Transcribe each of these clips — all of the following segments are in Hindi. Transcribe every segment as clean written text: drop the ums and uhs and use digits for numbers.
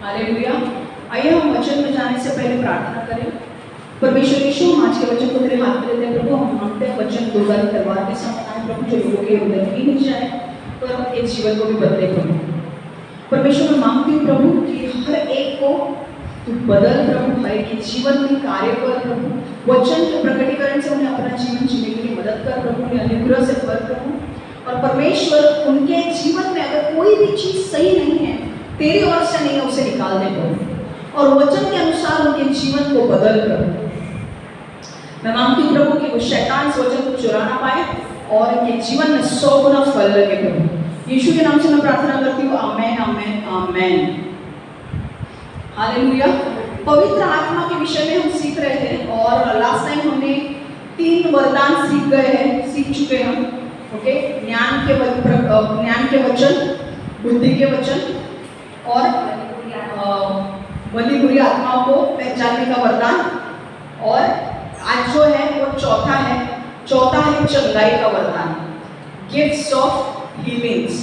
हालेलुया। आइए हम वचन में जाने से पहले प्रार्थना करें। परमेश्वर यीशु, हम आज के वचन को तेरे हाथ में लेते हैं प्रभु। हम मांगते हैं वचन दो बार तलवार के समान आए प्रभु, जो लोगों के हृदय में नहीं जाए पर उनके जीवन को भी बदले प्रभु। परमेश्वर, मैं मांगती हूँ प्रभु कि हर एक को तू बदल प्रभु, हर एक के जीवन में कार्य कर प्रभु। वचन के प्रकटीकरण से उन्हें अपना जीवन जीने के लिए मदद कर प्रभु, उन्हें अनुग्रह से भर प्रभु। और परमेश्वर, उनके जीवन में अगर कोई भी चीज सही नहीं है, तेरी ओर से नहीं है, उसे निकाल दे प्रभु और वचन के अनुसार उनके जीवन को बदल प्रभु। मैं मांगती हूँ प्रभु कि वो शैतान इस वचन को चुरा ना पाए और इनके जीवन में 100 गुना फल लगे प्रभु। यीशु के नाम से मैं प्रार्थना करती हूँ, आमेन आमेन आमेन। हालेलुया। पवित्र आत्मा के विषय में हम सीख रहे थे और लास्ट टाइम हमने 3 वरदान सीख चुके हम। ओके, ज्ञान के वचन, बुद्धि के वचन और भली बुरी आत्माओं को पहचानने का वरदान। और आज जो है वो चौथा है चंगाई का वरदान, गिफ्ट्स ऑफ हीलिंग्स।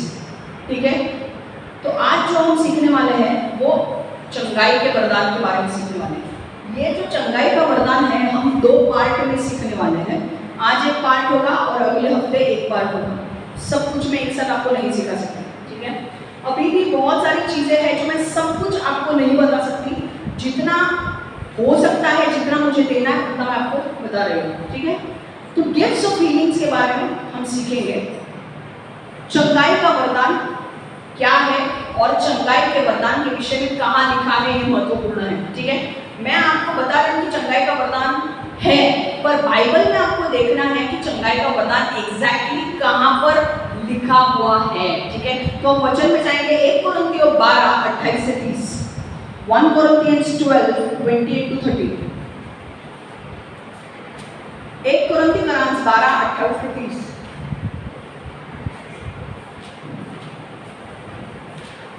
ठीक है, तो आज जो हम सीखने वाले हैं वो चंगाई के वरदान के बारे में सीखने वाले हैं। ये जो चंगाई का वरदान है हम 2 पार्ट में सीखने वाले हैं। आज एक पार्ट होगा और अगले हफ्ते एक पार्ट होगा। सब कुछ मैं एक साथ आपको नहीं सिखा सकती, ठीक है। अभी भी बहुत सारी चीजें हैं जो मैं सब कुछ आपको नहीं बता सकती। जितना हो सकता है, जितना मुझे देना है उतना मैं आपको बता रही हूँ, ठीक है। तो गिफ्ट्स ऑफ हीलिंग्स के बारे में हम सीखेंगे। चंगाई का वरदान क्या है और चंगाई के वरदान के विषय में कहाँ लिखा है, ये महत्वपूर्ण है, ठीक है। मैं आपको बता रही हूँ कि चंगाई का वरदान है, पर बाइबल में आपको देखना है कि चंगाई का वरदान एग्जैक्टली कहाँ पर लिखा हुआ है, ठीक है। तो हम वचन में जाएंगे 1 कोरिन्थियों 12 28 से 30, 1 Corinthians 12 28 to 30, 1 Corinthians 12 28 से 30।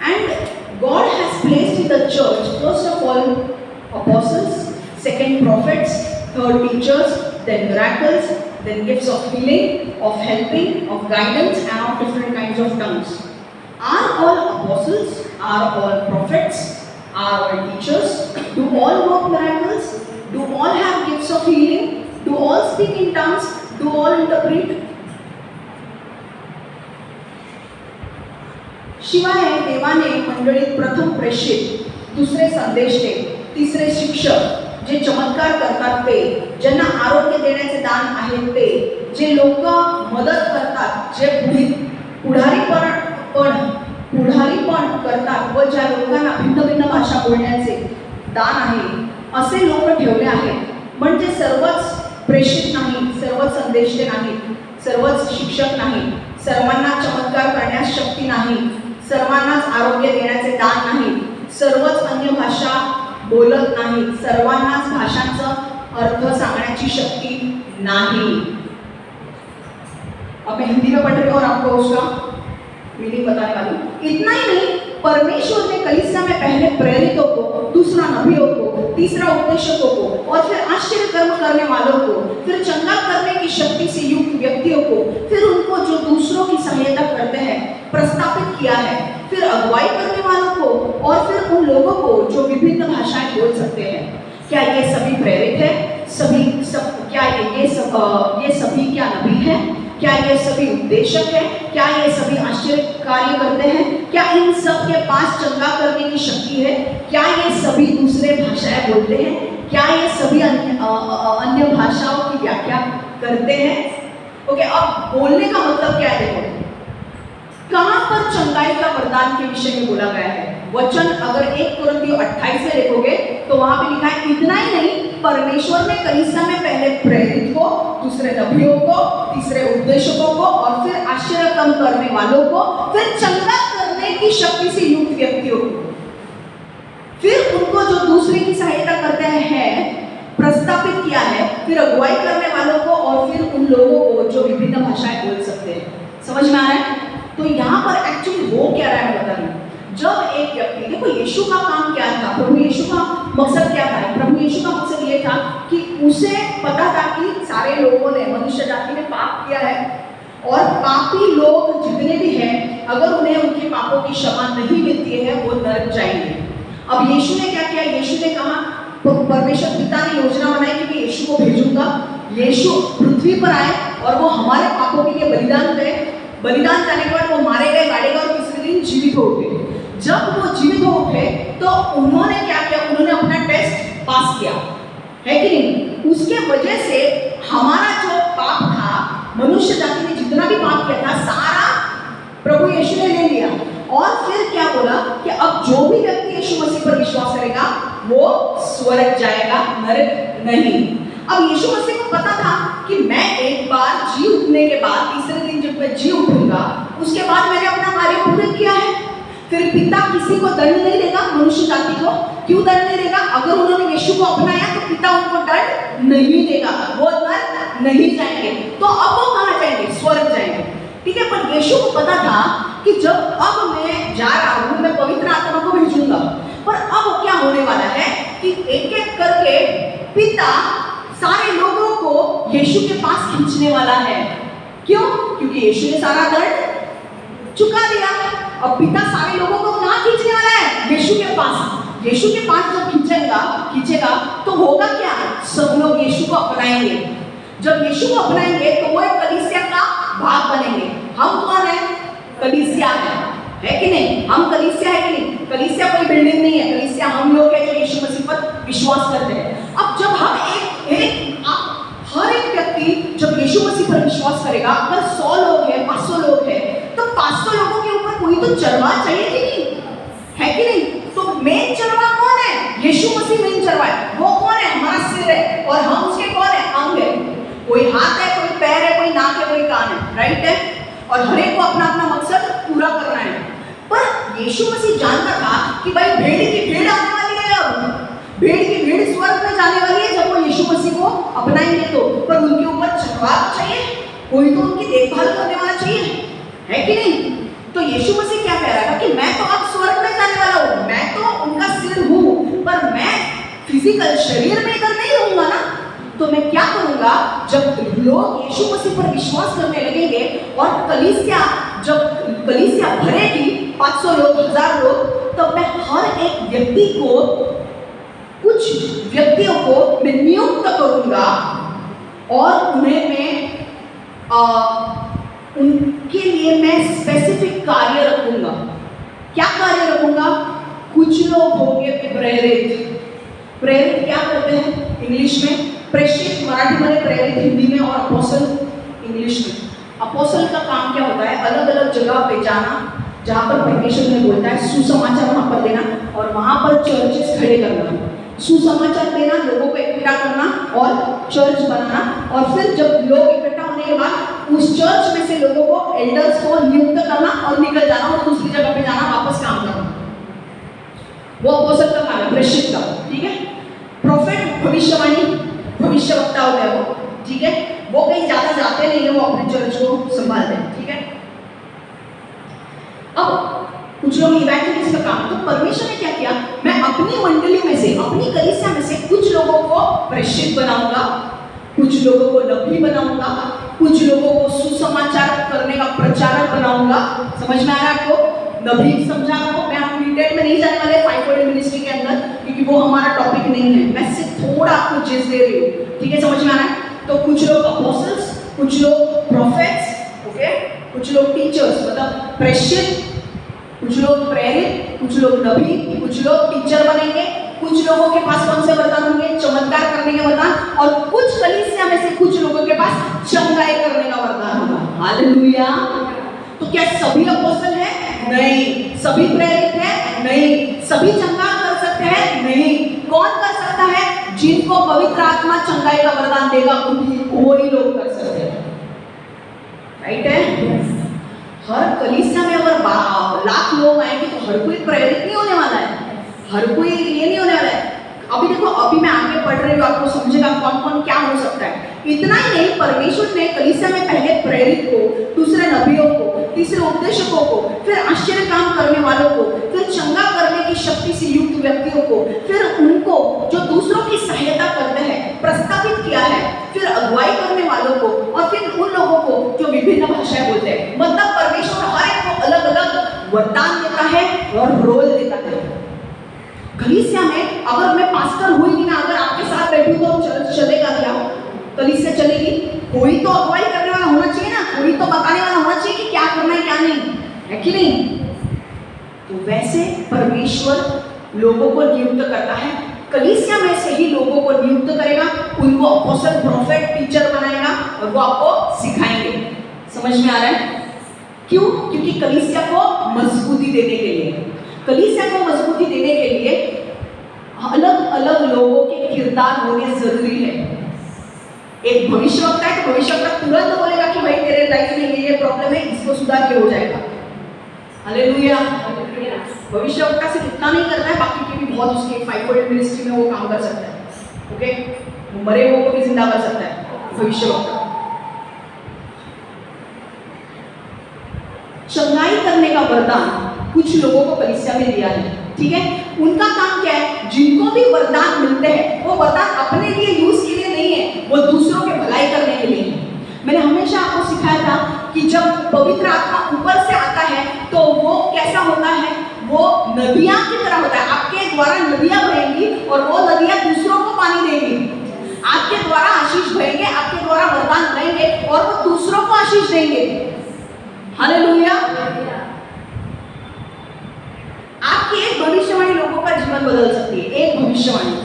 And God has placed in the church first of all apostles, second prophets, third teachers, then miracles, then gifts of healing, of helping, of guidance, and of different kinds of tongues. Are all apostles? Are all prophets? Are all teachers? Do all work miracles? Do all have gifts of healing? Do all speak in tongues? Do all interpret? शिवाय देवाने मंडळीत प्रथम प्रेषित, दुसरे संदेष्टे, तिसरे शिक्षक, जे चमत्कार करतात ते, ज्यांना आरोग्य देण्याचे दान आहेत ते, जे लोक मदत करतात, जे पुढारीपण करतात व ज्या लोकांना भिन्न भिन्न भाषा बोलण्याचे दान आहे, असे लोक ठेवले आहेत. म्हणजे सर्वच प्रेषित नाही, सर्वच संदेष्टे नाही, सर्वच शिक्षक नाही, सर्वांना चमत्कार करण्यास शक्ती नाही, सर्वांनाच आरोग्य देण्याचे दान नाही, सर्वच अन्य भाषा बोलत नाही, सर्वांनाच भाषांचा अर्थ सांगण्याची शक्ती नाही. अब मैं हिंदी में पढ़ रही हूँ और आपको उसका मीनिंग बताने वाली हूँ. इतना ही नहीं, परमेश्वर ने कलीसिया में पहले प्रेरितों को, दूसरा नबियों को, तीसरा उपदेशकों को और फिर आश्चर्य कर्म करने वालों को, फिर चंगा करने की शक्ति से युक्त व्यक्तियों को, फिर उनको जो दूसरों की सहायता करते हैं प्रस्तापित किया है, फिर अगुवाई करने वालों को और फिर उन लोगों को जो विभिन्न भाषाएं बोल सकते हैं. क्या ये सभी प्रेरित है? क्या ये सभी क्या नबी है? क्या ये सभी उपदेशक है? क्या ये सभी आश्चर्य कार्य करते हैं? क्या इन सब के पास चंगा करने की शक्ति है? क्या ये सभी दूसरे भाषाएं बोलते हैं? क्या ये सभी अन्य भाषाओं की व्याख्या करते हैं? ओके, अब बोलने का मतलब क्या है? देखो कहाँ पर चंगाई का वरदान के विषय में बोला गया है. वचन अगर 1 कोरिन्थियों 28 में देखोगे तो वहां पे लिखा है, इतना ही नहीं, परमेश्वर ने कलीसिया में पहले प्रेरित को, दूसरे नबियों को, तीसरे उपदेशकों को और फिर आश्चर्य कर्म करने वालों को, फिर चंगा करने की शक्ति से युक्त व्यक्तियों को, फिर उनको जो दूसरे की सहायता करते हैं प्रस्तापित किया है, फिर अगुवाई करने वालों को और फिर उन लोगों को जो विभिन्न भाषाएं बोल सकते हैं. समझ में आ रहा है? तो यहाँ पर एक्चुअली हो क्या रहा है बता रही हूँ. जब एक व्यक्ति, देखो यीशु का काम क्या था, प्रभु यीशु का मकसद क्या था? प्रभु यीशु का मकसद ये था कि उसे पता था कि सारे लोगों ने, मनुष्य जाति ने पाप किया है और पापी लोग जितने भी हैं, अगर उन्हें उनके पापों की क्षमा नहीं मिलती है वो नरक जाएंगे. अब यीशु ने क्या किया? यीशु ने कहा, परमेश्वर पिता ने योजना बनाई कि मैं यीशु को भेजूंगा, यीशु पृथ्वी पर आए और वो हमारे पापों के लिए बलिदान गए। बलिदान जाने के बाद वो मारे गए, गाड़े गए और तीसरे दिन जीवित हो उठे। जब वो जीवित हो उठे तो उन्होंने क्या किया? उन्होंने अपना टेस्ट पास किया, है कि नहीं? उसके वजह से हमारा जो पाप था, मनुष्य जाति ने जितना भी पाप किया था, सारा प्रभु यीशु ने ले लिया। और फिर क्या बोला कि अब जो भी व्यक्ति यीशु मसीह पर विश्वास करेगा वो स्वर्ग जाएगा, नरक नहीं। अब यीशु मसीह को पता था कि मैं एक बार जी उठने के बाद, तीसरे दिन जब मैं जी उठूंगा, उसके बाद मैंने अपना कार्य पूरा किया है। फिर पिता किसी को दंड नहीं देगा, मनुष्य जाति को। क्यों दंड नहीं देगा? अगर उन्होंने यीशु को अपनाया तो पिता उनको दंड नहीं देगा, वो नरक नहीं जाएंगे। तो अब वो कहाँ जाएंगे? स्वर्ग जाएंगे, ठीक है। पर यीशु को पता था कि जब अब मैं जा रहा हूँ, मैं पवित्र आत्मा को भेजूंगा, पर अब क्या होने वाला है कि एक एक करके पिता सारे लोगों को यीशु के पास खींचने वाला है। क्यों? क्योंकि यीशु ने सारा दंड चुका दिया। अब पिता सारे लोगों को कहाँ खींचने वाला है? यीशु के पास। यीशु के पास जब खींचेगा तो होगा क्या? सब लोग यीशु को अपनाएंगे। जब यीशु को अपनाएंगे तो वो एक कलीसिया का भाग बनेंगे। हम कौन है? कलीसिया है कि नहीं? हम कलीसिया है कि नहीं? कलीसिया कोई बिल्डिंग नहीं है, कलीसिया हम लोग हैं जो यीशु मसीह पर विश्वास करते हैं। अब जब हम हर एक व्यक्ति जब यीशु मसीह पर विश्वास करेगा, अगर 100 लोग हैं, 500 लोग हैं, तो 500 लोगों के ऊपर कोई तो चरवा चाहिए कि नहीं? है कि नहीं? तो मेन चरवा कौन है? यीशु मसीह मेन चरवा है। वो कौन है? हमारा सिर है। और हम उसके कौन है? अंग है। कोई हाथ है, कोई पैर है, कोई नाक है, कोई कान है, राइट है। और हर एक को अपना अपना मकसद पूरा करना है। पर यीशु मसीह जानता था कि भाई भेड़ की भेड़ आने वाली है, अब भेड़ की भेड़ स्वर्ग में जाने वाली है जब वो यीशु मसीह को अपनाएंगे तो। पर उनके ऊपर चरवाहा चाहिए, कोई तो उनकी देखभाल करने वाला चाहिए, है कि नहीं? तो यीशु मसीह क्या कह रहा था कि मैं तो अब स्वर्ग में जाने वाला हूँ, मैं तो उनका सिर हूँ, पर मैं फिजिकल शरीर में इधर नहीं रहूंगा ना। तो मैं क्या करूंगा? जब लोग यीशु मसीह पर विश्वास करने लगेंगे और जब कलीसिया भरेगी, 500 लोग, 1000 लोग, तब मैं हर एक व्यक्ति को, कुछ व्यक्तियों को मैं नियुक्त करूंगा और उन्हें मैं उनके लिए मैं स्पेसिफिक कार्य रखूंगा। क्या कार्य रखूंगा? कुछ लोग होंगे प्रेरित। प्रेरित क्या करते हैं इंग्लिश में? प्रेषित मराठी में, प्रेरित हिंदी में, और अपोस्टल इंग्लिश में। अपोस्टल का काम क्या होता है? अलग अलग जगह पे जाना जहाँ पर परमेश्वर ने बोलता है, सुसमाचार वहाँ पर देना और वहाँ पर चर्चेस खड़े करना, सुसमाचार देना, लोगों को इकट्ठा करना और चर्च बनाना। और फिर जब लोग इकट्ठा होने के बाद उस चर्च में से लोगों को, एल्डर्स को नियुक्त करना और निकल जाना और दूसरी जगह पे जाना, वापस काम करना। वो अपोस्टल का काम है, प्रेषित का, ठीक है। प्रोफेट भविष्यवाणी, भविष्यवक्ता होता है वो, ठीक है। वो कहीं ज्यादा जाते नहीं है, वो अपने चर्च को संभालते हैं, ठीक है। अब कुछ लोग इवैंजलिस्ट का काम, तो परमेश्वर ने क्या किया? मैं अपनी मंडली में से, अपनी कलीसिया में से कुछ लोगों को प्रेषित बनाऊंगा, कुछ लोगों को नबी बनाऊंगा, कुछ लोगों को सुसमाचार करने का प्रचारक बनाऊंगा। समझ में आ रहा है आपको? नबी समझा आपको? मैं आपको डिटेल में नहीं जाने वाले 5 मिनिस्ट्री के अंदर, क्योंकि वो हमारा टॉपिक नहीं है। मैं सिर्फ थोड़ा आपको जिस दे रही हूँ, ठीक है? समझ में आ रहा है? तो कुछ लोग अपोस्टल्स, कुछ लोग प्रोफेट्स, ओके, कुछ लोग टीचर्स, मतलब प्रेषित, कुछ लोग प्रेरित, कुछ लोग नबी, कुछ लोग टीचर बनेंगे, कुछ लोगों के पास कौन से वरदान होंगे? चमत्कार करने के वरदान। और कुछ कलीसिया में से कुछ लोगों के पास चंगाई करने का वरदान होगा। हालेलुया! तो क्या सभी अपोस्टल हैं? नहीं। सभी प्रेरित हैं? नहीं। सभी चंगा कर सकते हैं? नहीं। कौन कर सकता है? जिनको पवित्र आत्मा चंगाई का वरदान देगा, वही लोग कर सकते हैं, राइट है? हर कलीसिया में अगर 1,00,000 लोग आएंगे तो हर कोई प्रेरित नहीं होने वाला है, हर कोई ये नहीं होने वाला है। अभी देखो, अभी मैं आगे पढ़ रही हूँ, आपको समझेगा कौन कौन क्या हो सकता है। इतना ही नहीं, परमेश्वर ने कलीसिया में पहले प्रेरित को, दूसरे नबियों को, तीसरे उपदेशकों को, फिर आश्चर्य काम करने वालों को, फिर चंगा करने की शक्ति से युक्त व्यक्तियों को, फिर उनको जो दूसरों की सहायता करते हैं प्रस्तावित किया है, फिर अगुवाई करने वालों को, और फिर उन लोगों को जो विभिन्न भाषाएं बोलते हैं। मतलब परमेश्वर हर एक को अलग अलग वरदान देता है और रोल देता है। कलीसिया में अगर मैं पास्टर हुई नहीं ना, अगर आपके साथ बैठूं तो चलेगा क्या? कलीसिया चलेगी? कोई तो अगुवाई करने वाला होना चाहिए ना, कोई तो बताने वाला होना चाहिए कि क्या करना है क्या नहीं, है कि नहीं? तो वैसे परमेश्वर लोगों को नियुक्त करता है, कलीसिया में से ही लोगों को नियुक्त करेगा, उनको अपोस्टल, प्रोफेट, टीचर बनाएगा और वो आपको सिखाएंगे। समझ में आ रहा है? क्यों? क्योंकि कलीसिया को मजबूती देने के लिए, कलीसिया को मजबूती देने के लिए अलग अलग लोगों के किरदार होने जरूरी है। एक भविष्यवक्ता है तो भविष्यवक्ता तुरंत बोलेगा कि भाई तेरे लाइफ में ये प्रॉब्लम है, इसको सुधार के हो जाएगा। हालेलुया। भविष्यवक्ता सिर्फ इतना नहीं करता है, बाकी के भी बहुत उसके फाइवफोल्ड मिनिस्ट्री में वो काम कर सकता है। ओके, वो मरे हुए को भी जिंदा कर सकता है भविष्यवक्ता। चंगाई करने का वरदान कुछ लोगों को कलीसिया में दिया है, ठीक है? उनका काम क्या है? जिनको भी वरदान मिलते हैं वो वरदान अपने लिए यूज के लिए नहीं है, वो दूसरों के भलाई करने के लिए है। मैंने हमेशा आपको सिखाया था कि जब पवित्र आत्मा ऊपर से आता है तो वो कैसा होता है? वो नदियां की तरह होता है। आपके द्वारा नदियां बहेंगी और वो नदियां दूसरों को पानी देंगी। आपके द्वारा आशीष बहेंगे, आपके द्वारा वरदान बहेंगे और वो दूसरों को आशीष देंगे। हालेलुया। आपकी एक भविष्यवाणी लोगों का जीवन बदल सकती है। एक भविष्यवाणी,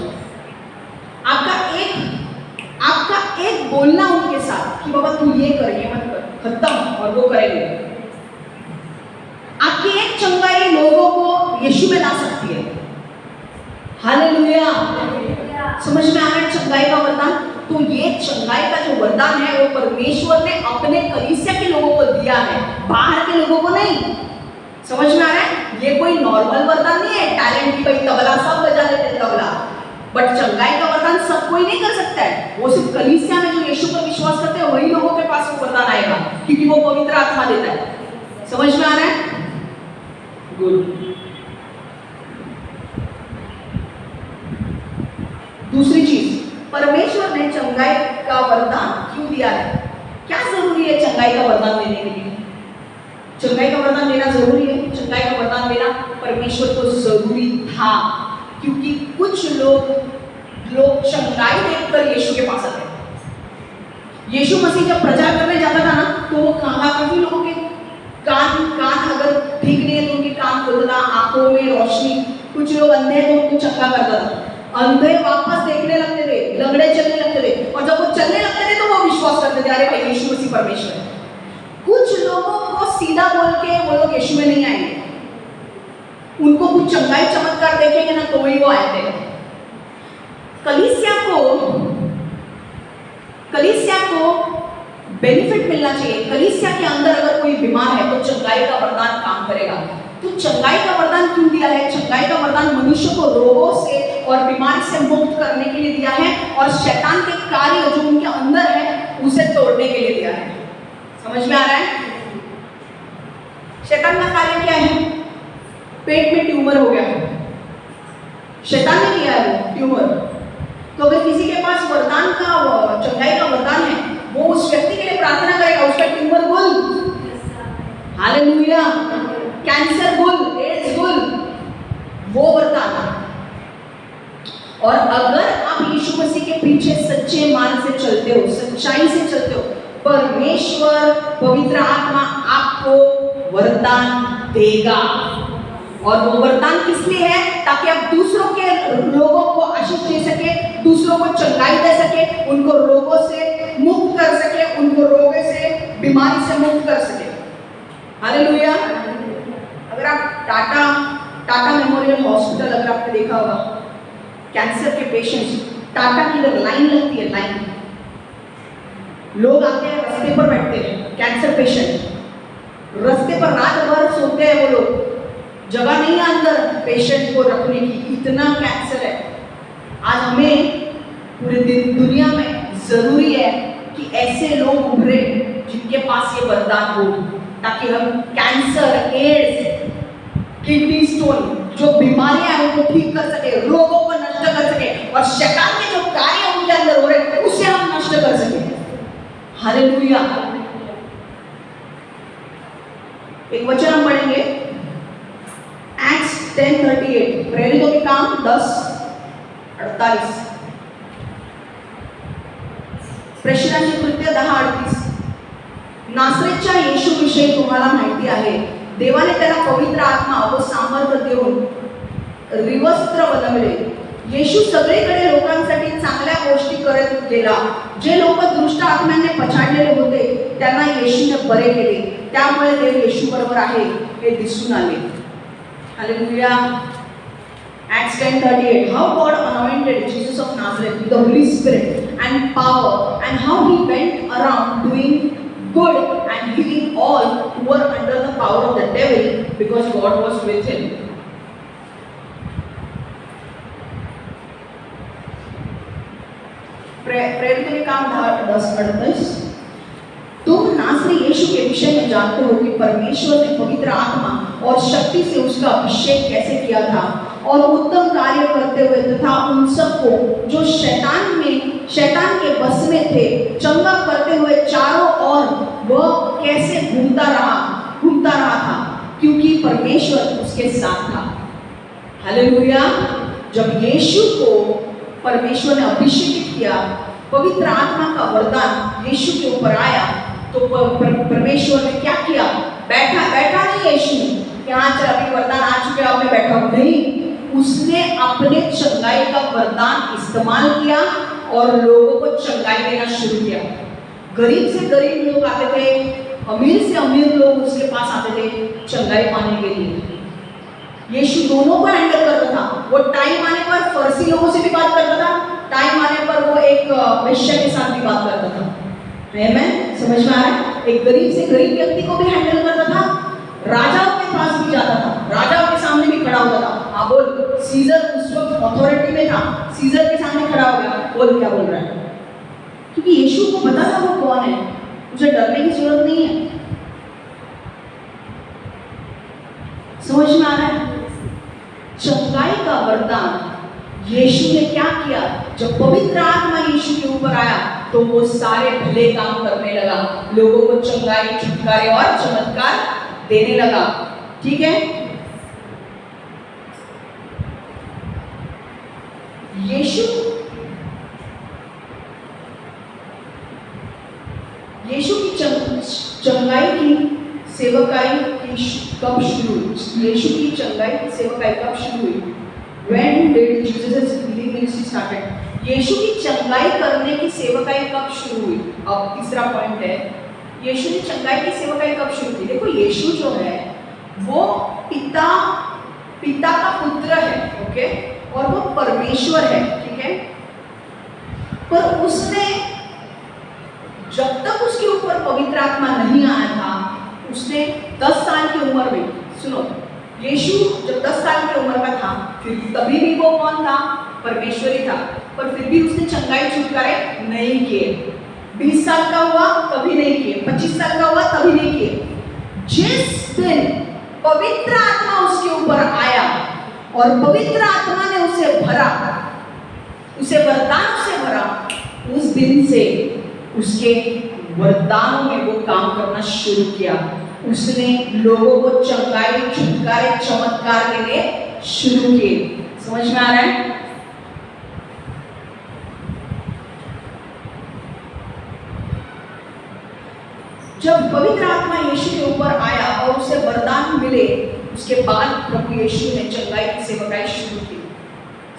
आपका एक बोलना उनके साथ कि बाबा तू ये कर, ये मत कर, खत्म, और वो करेंगे। आपकी एक चंगाई लोगों को यीशु में ला सकती है। हालेलुया। समझ में आ रहा है चंगाई का वरदान? तो ये चंगाई का जो वरदान है वो परमेश्वर ने अपने कलीसिया के लोगों को दिया है, बाहर के लोगों को नहीं। समझ में आ रहा है? ये कोई नॉर्मल वरदान नहीं है, टैलेंट की भाई तबला सब बजा लेते हैं तबला, बट चंगाई का वरदान सब कोई नहीं कर सकता है। वो सिर्फ कलीसिया में जो यीशु पर विश्वास करते हैं वही लोगों के पास वो वरदान आएगा, क्योंकि वो पवित्र आत्मा देता है। समझ में आ रहा है? गुड। दूसरी चीज, परमेश्वर ने चंगाई का वरदान क्यों दिया है? क्या जरूरी है चंगाई का वरदान देने के लिए? चंगाई का वरदान देना जरूरी है। चंगाई का वरदान देना परमेश्वर को जरूरी था, क्योंकि कुछ लोग चंगाई देखकर यीशु के पास आते हैं। यीशु मसीह जब प्रचार करने जाता था ना, तो वो काफी लोगों के कान अगर ठीक नहीं है तो उनके कान खोलता था, आंखों में रोशनी, कुछ लोग अंधे हैं तो उनको चंगा करता था। अंधे वापस देखने लगते थे, लंगड़े चलने लगते थे, और जब वो चलने लगते थे तो वो विश्वास करते थे, अरे भाई यीशु मसीह परमेश्वर है। कुछ लोगों को सीधा बोल के वो लोग यीशु में नहीं आएंगे, उनको कुछ चंगाई चमत्कार देखेंगे ना तो वही वो आते हैं। कलीसिया को बेनिफिट मिलना चाहिए। कलीसिया के अंदर अगर कोई बीमार है तो चंगाई का वरदान काम करेगा। तो चंगाई का वरदान क्यों दिया है? चंगाई का वरदान मनुष्य को रोगों से और बीमारी से मुक्त करने के लिए दिया है, और शैतान के कार्य जो उनके अंदर है उसे तोड़ने के लिए दिया है। समझ में आ रहा है? शैतान का कार्य क्या है? पेट में ट्यूमर हो गया, शैतान ने किया है वो ट्यूमर। तो अगर किसी के पास वरदान का, चंगाई का वरदान है, वो उस व्यक्ति के लिए प्रार्थना करेगा, उसका ट्यूमर गुल, हालेलुया, कैंसर गुल, एड्स गुल, वो वरदान। और अगर आप यीशु मसीह के पीछे सच्चे मार्ग से चलते हो, सच्चाई से चलते हो, परमेश्वर पवित्र आत्मा आपको वरदान देगा। और वो वरदान किस लिए है? ताकि आप दूसरों के लोगों को आशीष दे सके, दूसरों को चंगाई दे सके, उनको रोगों से मुक्त कर सके, उनको रोगों से, बीमारी से मुक्त कर सके। हालेलुया। अगर आप टाटा मेमोरियल हॉस्पिटल अगर आपने देखा होगा, कैंसर के पेशेंट्स, टाटा की अगर लाइन लगती है, लाइन, लोग आते हैं, रास्ते पर बैठते हैं, कैंसर पेशेंट रास्ते पर रात भर सोते हैं, वो लोग, जगह नहीं है अंदर पेशेंट को रखने की, इतना कैंसर है। आज हमें पूरे दुनिया में जरूरी है कि ऐसे लोग उभरे जिनके पास ये वरदान हो, ताकि हम कैंसर, एड्स, किडनी स्टोन, जो बीमारियां हैं उनको ठीक कर सके, रोगों को नष्ट कर सके, और शैतान के जो कार्य उनके अंदर हो रहे उसे हम नष्ट कर सके। हालेलुया। एक वचन हम पढ़ेंगे, एक्ट्स 10:38, प्रेरितों के काम 10:48, प्रेषणांची कृत्य 10:38. नासरेतच्या येशूविषयी तुम्हाला माहिती आहे, देवाने त्याला पवित्र आत्मा व सामर्थ्य देऊन रिवस्त्र बनवले. येशू सगळीकडे लोकांसाठी चांगल्या गोष्टी करत गेला. जे लोक दुष्ट आत्म्याने पछाडलेले होते त्यांना येशूने बरे केले. त्यामुळे देव येशू बरोबर आहे हे दिसून आले. Hallelujah. Acts 10:38. How God anointed Jesus of Nazareth with the Holy Spirit and power, and how he went around doing good and healing all who were under the power of the devil, because God was with him. प्रेरितों के काम 10:38. तुम नासरी यीशु के विषय में जानते हो कि परमेश्वर ने पवित्र आत्मा और शक्ति से उसका अभिषेक कैसे किया था, और उत्तम कार्य करते हुए तथा उन सबको जो शैतान के बस में थे चंगा करते हुए चारों ओर वह कैसे घूमता रहा था, क्योंकि परमेश्वर उसके साथ था. हालेलुया. जब यीशु को परमेश्वर ने अभिषेकित किया, पवित्र आत्मा का वरदान यीशु के ऊपर आया, तो परमेश्वर ने क्या किया? बैठा नहीं यीशु कि हाँ चल अभी वरदान आ चुके अब मैं बैठा हूँ. नहीं, उसने अपने चंगाई का वरदान इस्तेमाल किया और लोगों को चंगाई देना शुरू किया. गरीब से गरीब लोग आते थे, अमीर से अमीर लोग उसके पास आते थे चंगाई पाने के लिए. यीशु दोनों को हैंडल करता था. वो टाइम आने पर फरीसी लोगों से भी बात करता था, टाइम आने पर वो एक वेश्या के साथ भी बात करता था. आमेन. समझ में आ रहा है? एक गरीब से गरीब व्यक्ति को भी हैंडल करता था, राजाओं के पास भी जाता था, राजाओं के सामने भी खड़ा होता था. हाँ बोल. सीजर उस वक्त अथॉरिटी में था, सीजर के सामने खड़ा हो गया. बोल क्या बोल रहा है? क्योंकि यीशु को पता था वो कौन है, उसे डरने की जरूरत नहीं है. समझ में आ रहा है? चंगाई का वरदान यीशु ने क्या किया? जब पवित्र आत्मा यीशु के ऊपर आया तो वो सारे भले काम करने लगा, लोगों को चंगाई, छुटकारे और चमत्कार देने लगा. ठीक है. यीशु की चंगाई की सेवकाई कब शुरू हुई? यीशु की चंगाई की सेवकाई कब शुरू हुई? When did Jesus' healing ministry started? यीशु की चंगाई करने की सेवकाई कब शुरू हुई? अब तीसरा पॉइंट है, यीशु की चंगाई की सेवकाई कब शुरू हुई? देखो, यीशु जो है वो पिता का पुत्र है, ओके, और वो परमेश्वर है. ठीक है. पर उसने जब तक उसके ऊपर पवित्र आत्मा नहीं आया था, उसने 10 साल की उम्र में, सुनो, यीशु जब 10 साल की उम्र का था, फिर तभी भी वो कौन था? परमेश्वर ही था. पर फिर भी उसने चंगाई छुटकारे नहीं किए. 20 साल का हुआ तभी नहीं किए, 25 साल का हुआ तभी नहीं किए. जिस दिन पवित्र आत्मा उसके ऊपर आया और पवित्र आत्मा ने उसे भरा, उसे वरदान से भरा, उस दिन से उसके वरदानों में वो काम करना शुरू किया. उसने लोगों को चंगाई, छुटकारे, चमत्कार देने शुरू किए. समझ में आ रहा है? जब पवित्र आत्मा यीशु के ऊपर आया और उसे वरदान मिले, उसके बाद प्रभु यीशु ने चंगाई की सेवकाई शुरू की.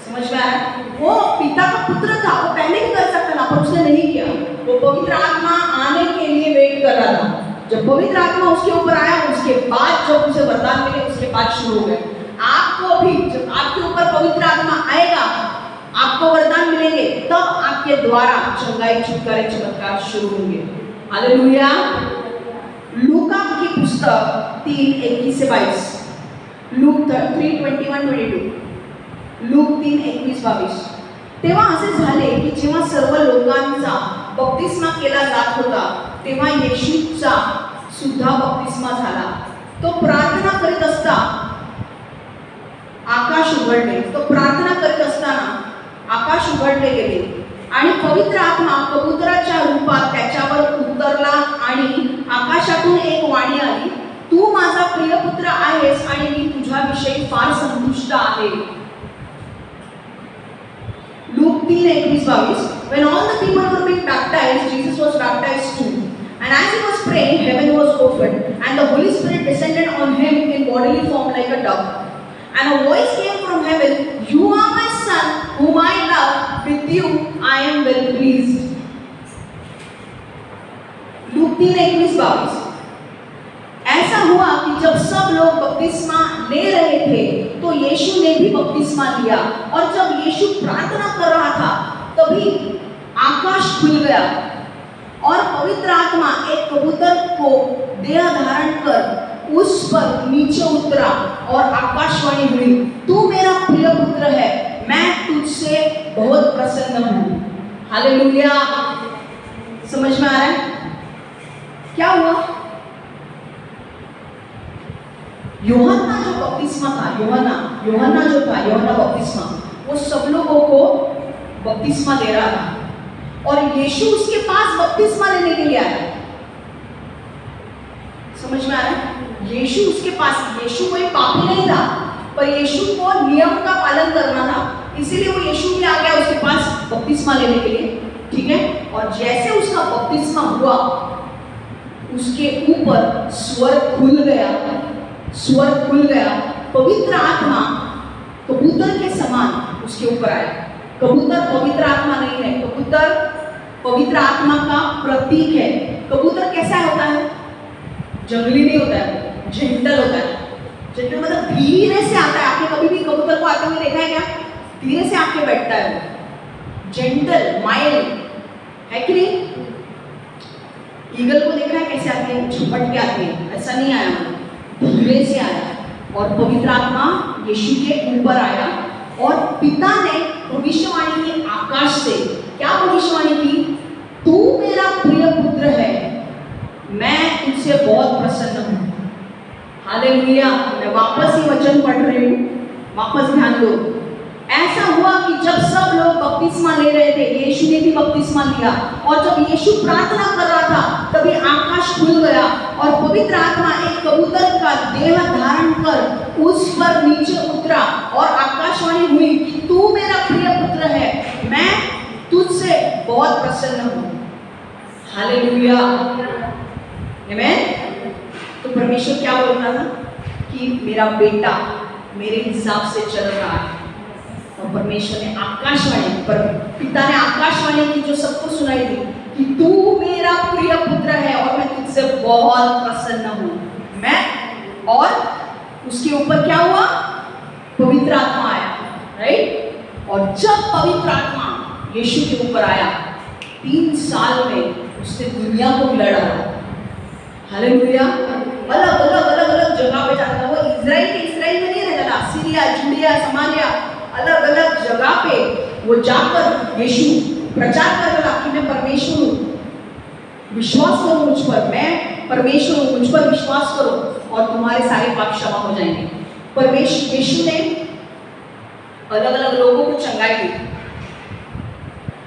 समझ में आ रहा है? वो पिता का पुत्र था, वो पहले भी कर सकता था, पर उसने नहीं किया. वो पवित्र आत्मा आने के लिए वेट कर रहा था. जब पवित्र आत्मा उसके ऊपर आया, उसके बाद जब उसे वरदान मिले, उसके बाद शुरू हो गए. आपको भी जब आपके ऊपर पवित्र आत्मा आएगा, आपको वरदान मिलेंगे, तब आपके द्वारा चंगाई, छुटकारे, चमत्कार शुरू होंगे. हालेलुया. लूका की पुस्तक 3:21-22, लूक 3:21-22, लूक 3:21-22. तेव्हा असे झाले की जेव्हा सर्व लोकांचा बप्तिस्मा केला जात होता, तेव्हा येशूचा सुद्धा बप्तिस्मा झाला. तो प्रार्थना करीत असता आकाश उघडले. तो प्रार्थना करीत असताना आकाश उघडले गेले आणि पवित्र आत्मा कबुतराच्या रूपात त्याच्यावर उतरला आणि आकाशातून एक वाणी आली, तू माझा प्रिय पुत्र आहेस आणि मी तुझ्याविषयी फार संतुष्ट आहे. 3:21-22, when all the people were being baptized, Jesus was baptized too. And as he was praying, heaven was opened, and the Holy Spirit descended on him in bodily form like a dove. And a voice came from heaven, "You are my son, whom I love. With you I am well pleased." Look 3:21-22। ऐसा हुआ कि जब सब लोग बपतिस्मा ले रहे थे तो यीशु ने भी बपतिस्मा लिया, और जब यीशु प्रार्थना कर रहा था तभी आकाश खुल गया और पवित्र आत्मा एक कबूतर को देह धारण कर उस पर नीचे उतरा और आकाशवाणी हुई, "तू मेरा प्रिय पुत्र है, मैं तुझसे बहुत प्रसन्न हूँ।" हालेलुया। समझ में आ रहा है क्या हुआ? यूहन्ना जो बपतिस्मा था, यूहन्ना बपतिस्मा, वो सब लोगों को बपतिस्मा दे रहा था, और यीशु उसके पास बपतिस्मा लेने के लिए आया। समझ में आ रहा है? यीशु उसके पास, यीशु कोई पापी नहीं था, पर यीशु को नियम का पालन करना था, इसीलिए वो यीशु भी आ गया उसके पास बपतिस्मा लेने के लिए। ठीक है? और जैसे उसका बपतिस्मा हुआ, उसके ऊपर स्वर्ग खुल गया, पवित्र आत्मा कबूतर के समान उसके ऊपर आया। कबूतर पवित्र आत्मा नहीं है, कबूतर पवित्र आत्मा का प्रतीक है। कबूतर कैसा होता है? जंगली नहीं होता है, जेंटल होता है। जेंटल मतलब धीरे से आता है। आपने कभी भी कबूतर को आते हुए देखा है क्या? धीरे से आके बैठता है वो, जेंटल, माइल्ड है कि नहीं? ईगल को देखा है कैसे आती है? झपट के आती है, ऐसा नहीं आया, धीरे से आया। और पवित्र आत्मा यीशु के ऊपर आया, और पिता ने भविष्यवाणी की आकाश से। क्या भविष्यवाणी की? "तू मेरा प्रिय पुत्र है, मैं तुझसे बहुत प्रसन्न हूँ।" हालेलुया। मैं वापस ये वचन पढ़ रही हूँ, वापस ध्यान दो। ऐसा हुआ कि जब सब लोग बपतिस्मा ले रहे थे, यीशु ने भी बपतिस्मा लिया, और जब यीशु प्रार्थना कर रहा था तभी आकाश खुल गया और पवित्र आत्मा एक कबूतर का देह धारण कर उस पर नीचे उतरा, और आकाशवाणी हुई कि "तू मेरा प्रिय पुत्र है, मैं तुझसे बहुत प्रसन्न हूँ।" हालेलुया। आमीन। तो परमेश्वर क्या बोल रहा था? कि मेरा बेटा मेरे हिसाब से चल रहा है। और परमेश्वर ने आकाशवाणी, पर पिता ने आकाशवाणी की जो सबको सुनाई दी कि "तू मेरा प्रिय पुत्र है और मैं तुझसे बहुत प्रसन्न हूँ मैं।" और उसके ऊपर क्या हुआ? पवित्र आत्मा आया, राइट? और जब पवित्र आत्मा यीशु के ऊपर आया, 3 साल में उसने दुनिया को हिला डाला। हालेलुया। अलग जगह पे जाता था वो। इजराइल में नहीं रहता था, सीरिया, जूडिया, समारिया, अलग अलग जगह पे वो जाकर यीशु प्रचार कर रहा कि मैं परमेश्वर हूँ, विश्वास करो मुझ पर, मैं परमेश्वर हूँ, मुझ पर विश्वास करो और तुम्हारे सारे पाप क्षमा हो जाएंगे। परमेश्वर यीशु ने अलग अलग लोगों को चंगाई दी।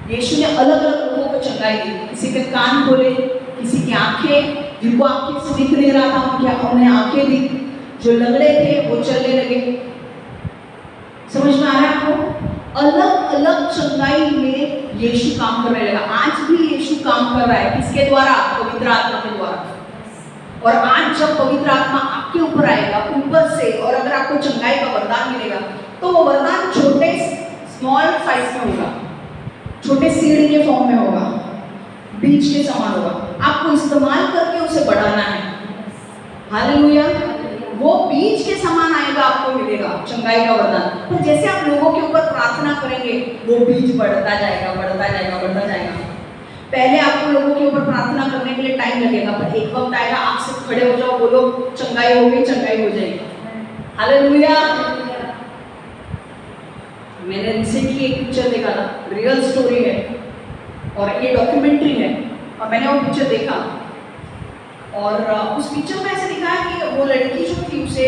यीशु ने अलग अलग लोगों को चंगाई दी। किसी के कान खोले, किसी की आंखें, जिनको आंखें से दिख नहीं रहा था उन्हें आंखें दी, जो लंगड़े थे वो चलने लगे। समझ में आ रहा है आपको? अलग अलग चंगाई में यीशु काम करने लगा। आज भी यीशु काम कर रहा है। किसके द्वारा? पवित्र आत्मा के द्वारा। और आज जब पवित्र आत्मा आपके ऊपर आएगा, ऊपर से, और अगर आपको चंगाई का वरदान मिलेगा, तो वो वरदान छोटे स्मॉल साइज में होगा, छोटे सीढ़ी के फॉर्म में होगा, बीज के समान होगा। आपको इस्तेमाल करके उसे बढ़ाना है। हालेलुया। वो बीज के समान आएगा, आपको मिलेगा चंगाई का वरदान। तो जैसे आप लोगों के ऊपर प्रार्थना करेंगे, वो बीज बढ़ता जाएगा। पहले आपको लोगों के ऊपर प्रार्थना करने के लिए टाइम लगेगा, पर एक वक्त आएगा आप सिर्फ खड़े हो जाओ, बोलो चंगाई हो गई, चंगाई हो जाएगी। हालेलुया। मैंने रिसेंटली एक पिक्चर देखा था, रियल स्टोरी है और ये डॉक्यूमेंट्री है, और मैंने वो पिक्चर देखा और उस पिक्चर में ऐसे दिखा है कि वो लड़की जो थी उसे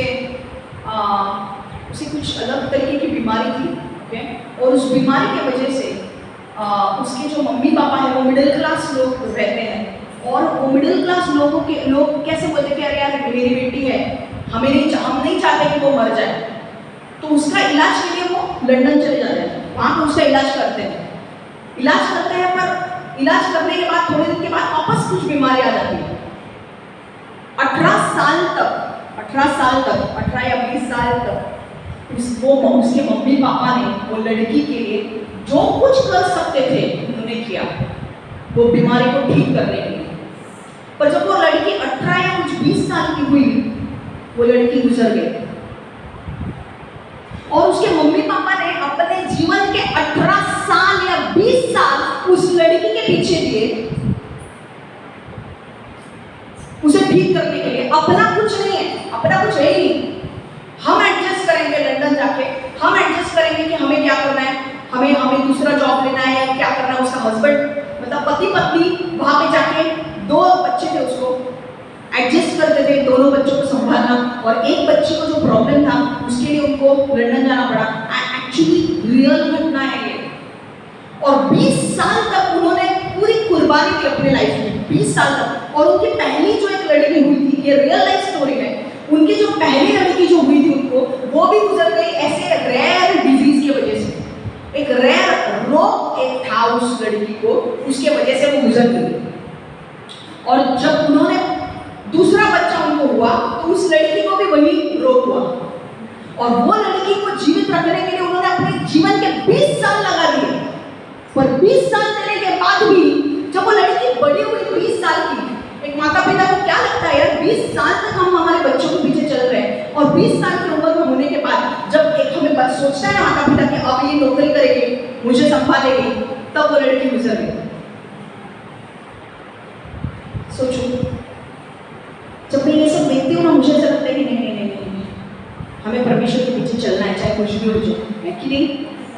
कुछ अलग तरीके की बीमारी थी, ओके, और उस बीमारी की वजह से उसके जो मम्मी पापा है वो मिडिल क्लास लोग रहते हैं, और वो मिडिल क्लास लोग कैसे बोलते कि अरे यार मेरी बेटी है, हम नहीं चाहते कि वो मर जाए, तो उसका इलाज के लिए वो लंदन चले जाते हैं, वहाँ पे उसका इलाज करते हैं। इलाज करते हैं, पर इलाज करने के बाद थोड़े दिन के बाद वापस कुछ बीमारी आ जाती है। 18 साल तक 18 या 20 साल तक उसके मम्मी पापा ने वो लड़की के लिए जो कुछ कर सकते थे उन्होंने किया, वो बीमारी को ठीक करने के लिए। पर जब वो लड़की 18 या कुछ 20 साल की हुई, वो लड़की गुजर गई और उसके मम्मी पापा ने अपने जीवन के 18 साल या 20 साल उस लड़की के पीछे दिए, उसे ठीक करने के लिए। अपना कुछ नहीं है, अपना कुछ है ही नहीं। हम एडजस्ट करेंगे लंदन जाके, हम एडजस्ट करेंगे कि हमें क्या करना है, हमें दूसरा जॉब लेना है या क्या करना है। उसका हस्बैंड मतलब पति पत्नी वहां पे जाके 2 बच्चे थे, उसको एडजस्ट करते थे, दोनों बच्चों को संभालना। और एक बच्चे को जो प्रॉब्लम था उसके लिए उनको लंदन जाना पड़ा। एक्चुअली रियल घटना है ये। और 20 साल तक उन्होंने पूरी कुर्बानी की अपने लाइफ में, 20 साल तक। और उनकी पहली जो एक लड़की हुई थी, ये रियल लाइफ स्टोरी है, उनकी जो पहली लड़की जो हुई थी उनको, वो भी गुजर गई ऐसे रेयर डिजीज की वजह से। एक रेयर रोग एक था उस लड़की को, उसके वजह से वो गुजर गई। और जब उन्होंने दूसरा बच्चा उनको हुआ तो उस लड़की को भी वही रोग हुआ। और वो लड़की को जीवित रखने के लिए उन्होंने अपने जीवन के 20 साल लगा दिए। पर 20 साल देने के बाद भी जब वो लड़की बड़ी हुई 20 साल की, एक माता पिता को क्या लगता है यार 20 साल तक हम हमारे बच्चों के पीछे चल रहे हैं, और 20 साल की उम्र में होने के बाद जब एक हमें बस सोचता है माता पिता कि अब ये नौकरी करेगी, मुझे संभालेगी, तब वो लड़की गुजर गई। सोचो, जब मैं ये सब देखती हूँ ना, मुझे ऐसा लगता है कि नहीं, हमें परमेश्वर के पीछे चलना है, चाहे कुछ भी हो जाए, है कि नहीं?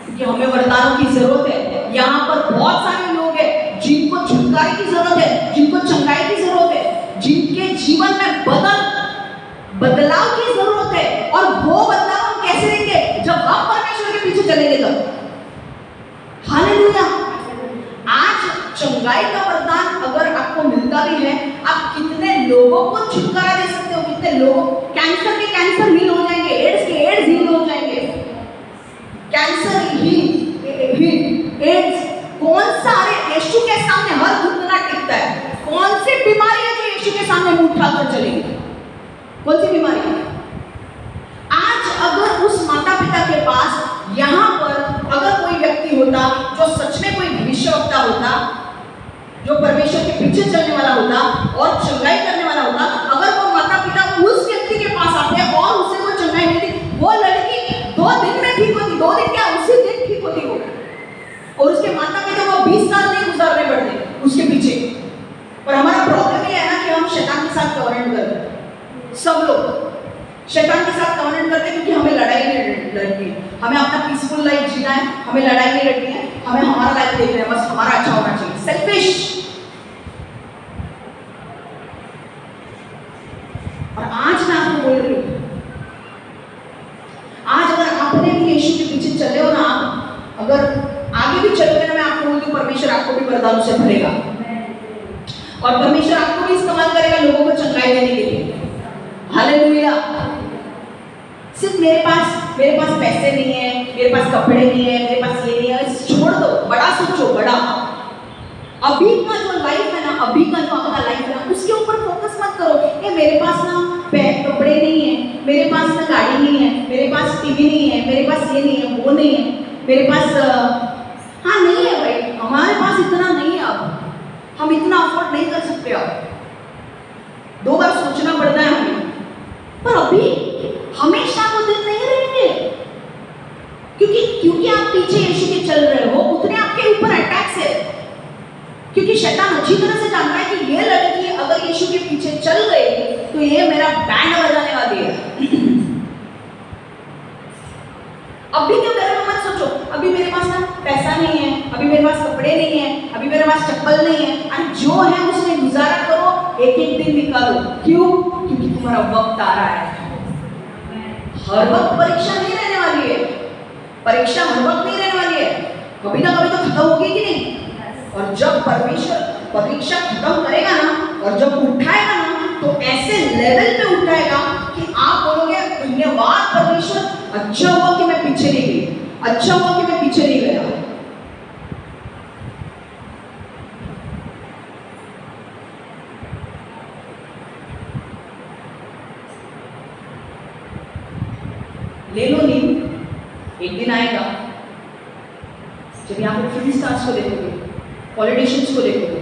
क्योंकि हमें वरदानों की जरूरत है। यहाँ पर बहुत सारे लोग हैं जिनको छुटकारे की जरूरत है, जिनको चंगाई की जरूरत है, जिनके जीवन में बदलाव की जरूरत है। और वो बदलाव हम कैसे देंगे? जब हम परमेश्वर के पीछे चलेंगे तब। हालेलुया। आज चंगाई का वरदान अगर आपको मिलता भी है, आप कितने लोगों को छुटकारा दे सकते हो, कितने लोगों, कैंसर के कैंसर हील हो जाएंगे, एड्स के एड्स हील हो जाएंगे। कैंसर हील, एड्स, कौन सा? अरे यीशु के सामने हर घुटना टिकता है। कौन सी बीमारी है जो यीशु के सामने मुंह उठाकर चलेगी? कौन सी बीमारी है? आज अगर उस माता पिता के पास यहाँ पर अगर कोई व्यक्ति होता जो सच में कोई भविष्यवक्ता होता, जो परमेश्वर के पीछे चलने वाला होता और चंगाई करने वाला होता, अगर वो माता पिता उस व्यक्ति के पास आते और उसे वो चंगाई मिलती, वो लड़की 2 दिन में ठीक होती। 2 दिन क्या, उसी दिन ठीक होती वो। और उसके माता पिता को 20 साल नहीं गुजारने पड़ते उसके पीछे। पर हमारा प्रॉब्लम ये है ना कि हम शैतान के साथ कवर्नेंट करते हैं। सब लोग शैतान के साथ कवर्नेंट करते हैं क्योंकि हमें लड़ाई नहीं लड़नी है, हमें अपना पीसफुल लाइफ जीना है, हमें लड़ाई नहीं लड़नी है, हमें हमारा लाइफ देखना है, बस हमारा अच्छा होना चाहिए। सेल्फिश। और आज मैं आपको बोल रही हूँ, आज अगर आपने भी यीशु के पीछे चले हो ना, अगर आगे भी चलोगे ना, मैं आपको बोलती हूँ परमेश्वर आपको भी वरदानों से भरेगा और परमेश्वर आपको भी इस्तेमाल करेगा लोगों को चंगाई देने के लिए। हालेलुया। सिर्फ मेरे पास पैसे नहीं है, मेरे पास कपड़े नहीं है, मेरे पास ये नहीं है, छोड़ दो। बड़ा सोचो, बड़ा। अभी का जो लाइफ है ना, अभी का जो आपका लाइफ है ना, उसके ऊपर फोकस मत करो। ये मेरे पास ना कपड़े नहीं है, मेरे पास ना गाड़ी नहीं है, मेरे पास टीवी नहीं है, मेरे पास ये नहीं है, वो नहीं है, मेरे पास हाँ नहीं है भाई, हमारे पास इतना नहीं है, अब हम इतना अफोर्ड नहीं कर सकते। अब 2 बार सोचना पड़ता है हमें। पर अभी हमेशा वो दिन नहीं रहेंगे, क्योंकि आप पीछे यीशु के चल रहे हो, उतने आपके ऊपर अटैक्स है। क्योंकि शैतान अच्छी तरह से जानता है कि ये लड़की अगर यीशु के पीछे चल गई तो ये मेरा बैंड बजाने वाली है। अभी के बारे में मत सोचो, अभी मेरे पास ना पैसा नहीं है, अभी मेरे पास कपड़े नहीं है, अभी मेरे पास चप्पल नहीं है, अरे जो है उसमें गुजारा करो, एक दिन निकालो। क्यों? क्योंकि तुम्हारा वक्त आ रहा है। हर वक्त परीक्षा नहीं रहने वाली है, परीक्षा हर वक्त नहीं रहने वाली है, कभी ना कभी तो खत्म होगी कि नहीं। और जब परमेश्वर परीक्षा खत्म करेगा ना और जब उठाएगा ना, तो ऐसे लेवल पे उठाएगा कि आप बोलोगे धन्यवाद परमेश्वर, अच्छा हुआ कि मैं पीछे नहीं गई, अच्छा हुआ कि मैं पीछे नहीं गया। जब यहाँ पे फिल्म स्टार्स को देखोगे, पॉलिटिशियंस को देखोगे,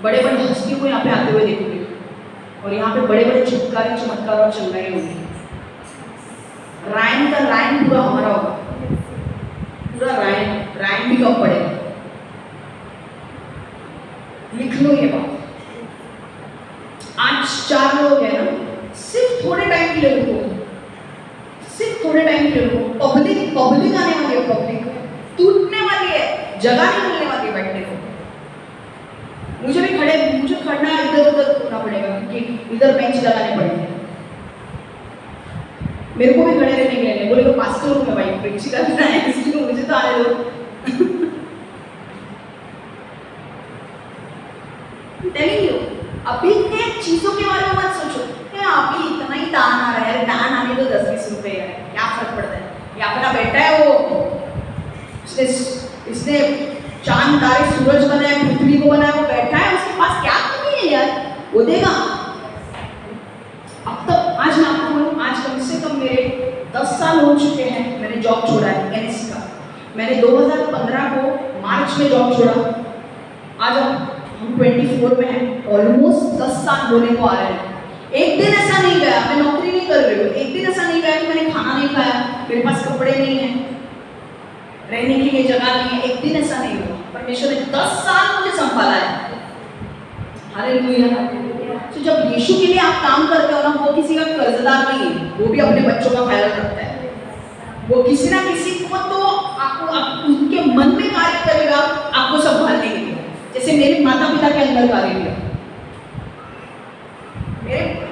बड़े बड़े हस्तियों को यहाँ पे आते हुए देखोगे, और यहाँ पे बड़े बड़े चमत्कार और चंगाई होंगे। रायन का रायन पूरा हमारा होगा, पूरा रायन भी कम पड़ेगा। लिख लो ये बात। आज 4 लोग हैं ना, सिर्फ थोड़े टाइम के लिए रुको, सिर्फ थोड़े टाइम के लिए रुको। पब्लिक आने वाली है, पब्लिक टूटने वाली है, जगह नहीं मिलने वाली बैठने को। मुझे खड़ना इधर उधर होना पड़ेगा, क्योंकि इधर बेंच लगाने पड़ेंगे। मेरे को भी खड़े रहने के लिए बोले, पास्टर हूँ मैं भाई, प्रेक्षी करना है, इसलिए मुझे तो आने दो। टेलिंग यू, अभी इतने चीजों के बारे में मत सोचो। अभी इतना ही दान आ रहा है, दान आने तो 10-20 रुपए है, क्या फर्क पड़ता है। ये अपना बेटा है, वो इसने चांद तारे सूरज बनाया, पृथ्वी को बनाया, वो बैठा है, उसके पास क्या कमी है यार, वो देगा। अब तक आज मैं आपको बोलूं, आज कम से कम मेरे 10 साल हो चुके हैं मैंने जॉब छोड़ा है एनएससी का। मैंने 2015 को मार्च में जॉब छोड़ा। आज हम 24 में हैं, ऑलमोस्ट 10 साल होने को आ रहे हैं। एक दिन ऐसा नहीं गया, मैं नौकरी नहीं कर रही हूँ, एक दिन ऐसा नहीं गया कि मैंने खाना नहीं खाया, मेरे पास कपड़े नहीं है, रहने के लिए जगह नहीं है, एक दिन ऐसा नहीं हुआ। परमेश्वर ने 10 साल मुझे संभाला है। हालेलुया। तो जब यीशु के लिए आप काम करते हो ना, वो किसी का कर्जदार नहीं है, वो भी अपने बच्चों का ख्याल रखता है। वो किसी ना किसी को तो आपको उनके मन में कार्य करेगा आपको संभालने के लिए, जैसे मेरे माता पिता के अंदर कार्य किया।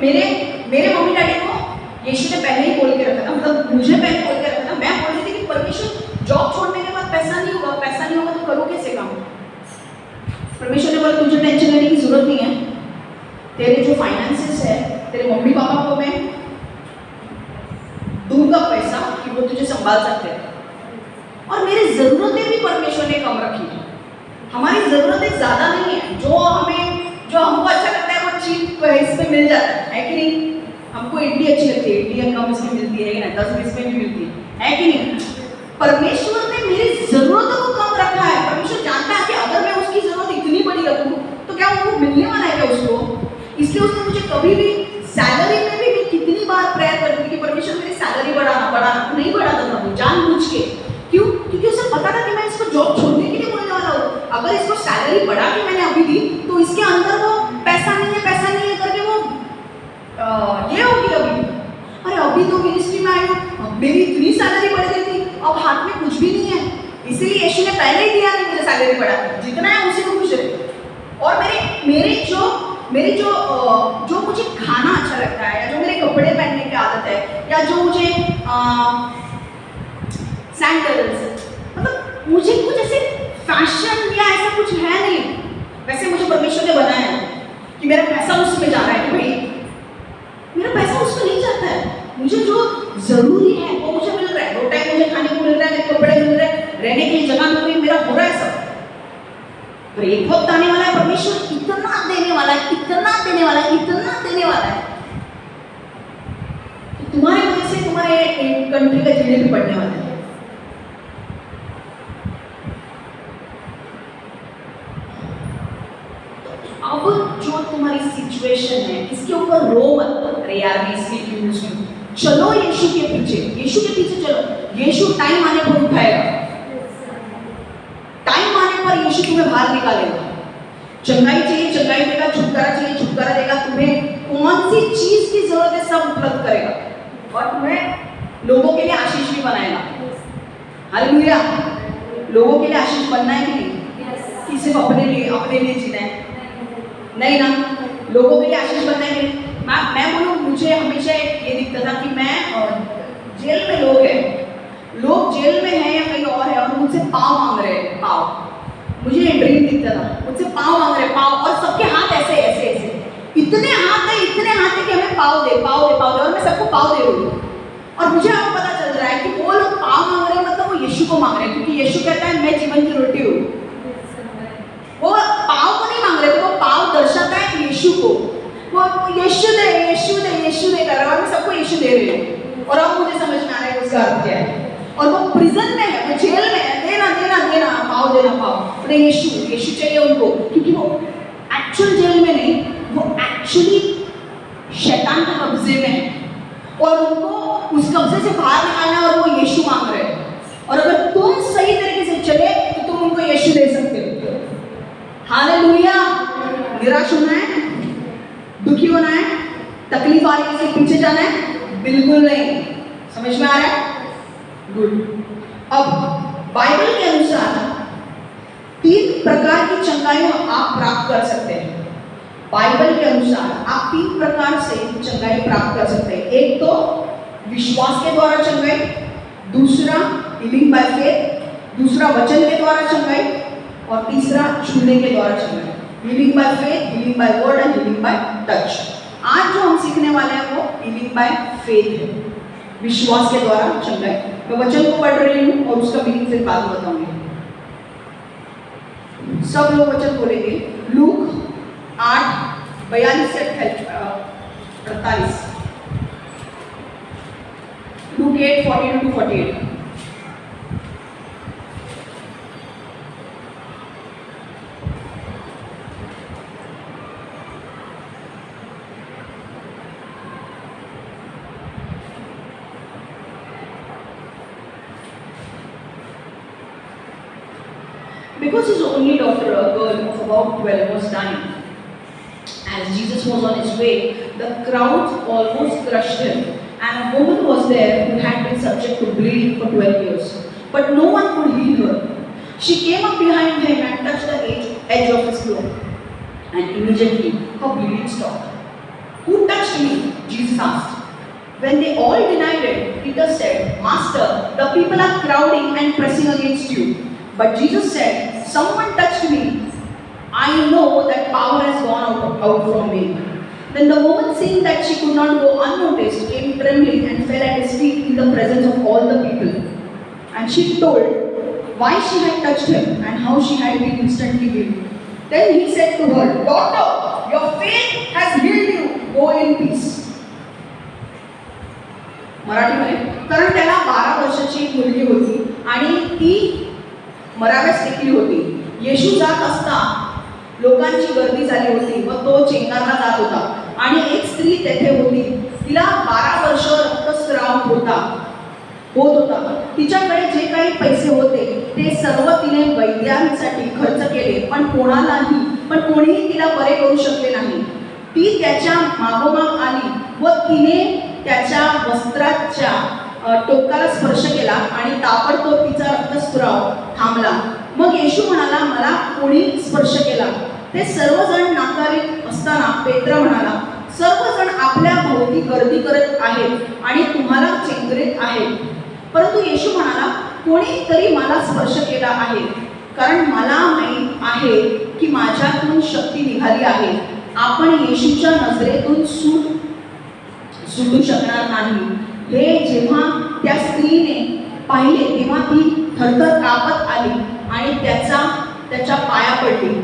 मेरे मम्मी डैडी को यीशु ने पहले ही बोल के रखा था, मतलब मुझे पहले बोल के रखा था। मैं बोल रही थी कि परमेश्वर जॉब छोड़ने के बाद पैसा नहीं होगा तो करो कैसे काम। परमेश्वर ने बोला तुझे टेंशन लेने की जरूरत नहीं है, तेरे जो फाइनेंसेस है, तेरे मम्मी पापा को मैं दूंगा पैसा कि वो तुझे संभाल सकते हैं। और मेरी जरूरतें भी परमेश्वर ने कम रखी है। हमारी जरूरतें ज्यादा नहीं है, जो हमको अच्छा लगता है वो चीप प्राइस पे मिल जाता है कि नहीं। हमको इडली अच्छी लगती है, इडली कम इसमें मिलती है ना, 10-20 में भी मिलती है कि नहीं। परमेश्वर ने मेरी जरूरतों को कम रखा है। परमेश्वर जानता है कि अगर मैं उसकी जरूरत इतनी बड़ी रखूं तो क्या वो मिलने वाला है क्या उसको। इसलिए उसने मुझे कभी भी सैलरी में भी कितनी बार प्रेयर करती थी कि परमेश्वर मेरी सैलरी बढ़ाना, नहीं बढ़ाता था वो जानबूझ के। क्यों? क्योंकि उसे पता था कि मैं इसको जॉब छोड़ने के लिए बोलने वाला हूँ। अगर इसको सैलरी बढ़ा के मैंने अभी दी तो इसके अंदर वो पैसा नहीं है करके वो ये होगी अभी। अरे अभी तो मिनिस्ट्री में आई हूँ, अब मेरी इतनी सैलरी बढ़ गई थी, अब हाथ में कुछ भी नहीं है। इसीलिए यीशु ने पहले ही दिया नहीं मुझे सैलरी बढ़ा, जितना है उसी को खुश रहे। और मेरी जो मुझे खाना अच्छा लगता है, या जो मेरे कपड़े पहनने की आदत है, या जो मुझे सैंडल्स, मतलब मुझे कुछ ऐसे फैशन या ऐसा कुछ है नहीं। वैसे मुझे परमेश्वर ने बनाया है कि मेरा पैसा उसमें जा रहा है, कि भाई मेरा पैसा उसमें नहीं जाता है। मुझे जो जरूरी है वो मुझे मिल रहा है, 2 टाइम मुझे खाने को मिल रहा है, मेरे कपड़े मिल रहे हैं, रहने के लिए जगह मिल रही है, मेरा हो रहा है सब। पर एक वक्त आने वाला है, परमेश्वर इतना देने वाला है, इतना देने वाला है, इतना देने वाला है, तो तुम्हारे वजह से तुम्हारे कंट्री का जीडीपी बढ़ने वाला है। अब जो तुम्हारी सिचुएशन है इसके ऊपर रो मत। अरे यार मैं इसलिए क्यों हूँ, चलो यीशु के पीछे चलो। यीशु टाइम आने पर उठाएगा, टाइम आने पर यीशु तुम्हें बाहर निकालेगा। चंगाई चाहिए चंगाई देगा, छुटकारा चाहिए छुटकारा देगा। तुम्हें कौन सी चीज की जरूरत है सब उपलब्ध करेगा, और तुम्हें लोगों के लिए आशीष भी बनाएगा। हालेलुया। लोगों के लिए आशीष बनना है कि नहीं? कि सिर्फ अपने लिए जीना है? नहीं ना, लोगों के लिए आशीष बनना है कि नहीं? मैं बोलूँ, मुझे हमेशा ये दिखता था कि मैं जेल में लोग जेल में हैं या कहीं और है, और मुझसे पाँव मांग रहे हैं, पाँव। मुझे ये ड्रीम दिखता था, मुझसे पाँव मांग रहे हैं, पाँव, और सबके हाथ ऐसे इतने हाथ है कि हमें पाँव दे, और मैं सबको पाँव दे रही हूँ। और मुझे अब पता चल रहा है कि वो लोग पाँव मांग रहे हैं, मतलब वो यीशु को मांग रहे हैं, क्योंकि यीशु कहता है मैं जीवन की रोटी हूँ। वो पाँव को नहीं मांग रहे थे, वो पाँव दर्शाता है यीशु को। वो यीशु दे कर रहा है, और मैं सबको यीशु दे रही हूँ। और अब मुझे समझ में आ रहा है उसका अर्थ क्या है। और वो प्रिजन में है, वो जेल में है, देना पकड़े यीशु चाहिए उनको, क्योंकि वो एक्चुअल जेल में नहीं, वो एक्चुअली शैतान के कब्जे में है और उनको उस कब्जे से बाहर निकालना है और वो यीशु मांग रहे हैं। और अगर तुम सही तरीके से चले तो तुम उनको यीशु दे सकते हो। हालेलुया। निराश होना है, दुखी होना है, तकलीफ आ रही है इससे पीछे जाना है? बिल्कुल नहीं। समझ में आ रहा है? गुड। अब बाइबल के अनुसार 3 प्रकार की चंगाई आप प्राप्त कर सकते हैं। बाइबल के अनुसार आप 3 प्रकार से चंगाई प्राप्त कर सकते हैं। एक तो विश्वास के द्वारा चंगाई, दूसरा हीलिंग बाय फेथ, दूसरा वचन के द्वारा चंगाई, और तीसरा छूने के द्वारा चंगाई। Healing by faith, healing by word and healing by touch. आज जो हम सीखने वाले हैं वो हीलिंग बाय फेथ है, विश्वास के द्वारा चंगाई। मैं वचन को पढ़ रही हूँ और उसका मीनिंग फिर बाद में बताऊंगी। सब लोग वचन बोलेंगे। लूक 8:42 से 48। Look 8:42-48। Because his only daughter, a girl of about 12, was dying. As Jesus was on his way, the crowd almost crushed him, and a woman was there who had been subject to bleeding for 12 years. But no one could heal her. She came up behind him and touched the edge of his cloak, and immediately her bleeding stopped. "Who touched me?" Jesus asked. When they all denied it, Peter said, "Master, the people are crowding and pressing against you." But Jesus said, "Someone touched me. I know that power has gone out from me." Then the woman, seeing that she could not go unnoticed, came trembling and fell at his feet in the presence of all the people. And she told why she had touched him and how she had been instantly healed. Then he said to her, "Daughter, your faith has healed you. Go in peace." मराठीमध्ये, कारण त्याला 12 वर्षाची एक मुलगी होती आणि ती मराव्यास टेकली होती. येशू जात असता लोकांची गर्दी झाली होती व तो चेंगारला जात होता आणि एक स्त्री तेथे होती. तिला 12 वर्ष रक्तस्राव होत होता. तिच्याकडे जे काही पैसे होते ते सर्व तिने वैद्यांसाठी खर्च केले, पण कोणीही तिला बरे करू शकले नाही. ती त्याच्या मागोमाग आली व तिने त्याच्या वस्त्राच्या टोकाला स्पर्श केला आणि ताबडतोब तिचा रक्तस्राव थांबला. मग येशू म्हणाला, "मला कोणी स्पर्श केला?" ते सर्वजण नाकारीत असताना पेत्र म्हणाला, "सर्वजण आपल्या भोवती गर्दी करत आहेत आणि तुम्हाला चेंगरीत आहेत." परंतु येशू म्हणाला, "कोणीतरी मला स्पर्श केला आहे, कारण मला माहीत आहे की माझ्यातून शक्ती निघाली आहे. आपण येशूच्या नजरेतून सुटू शकणार नाही." हे जेव्हा त्या स्त्रीने पाहिले तेव्हा ती थरथर कापत आली आणि त्याच्या पाया पडली.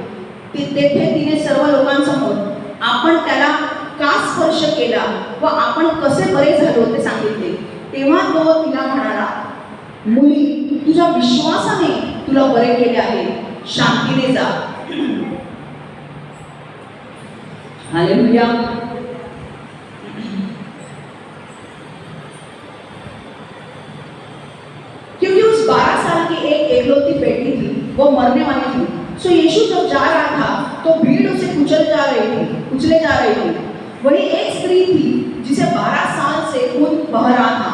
तेथे तिने सर्व लोकांसमोर आपण त्याला का स्पर्श केला व आपण कसे बरे झालो ते सांगितले. तेव्हा तो तिला म्हणाला, "मुली, तुझ्या विश्वासाने तुला बरे केले आहे. शांतीने जा." हालेलुया. क्योंकि उस 12 साल की एक एकलौती बेटी थी, वो मरने वाली थी. सो यीशु जब जा रहा था तो भीड़ उसे कुचले जा रही थी. वही एक स्त्री थी जिसे 12 साल से खून बह रहा था.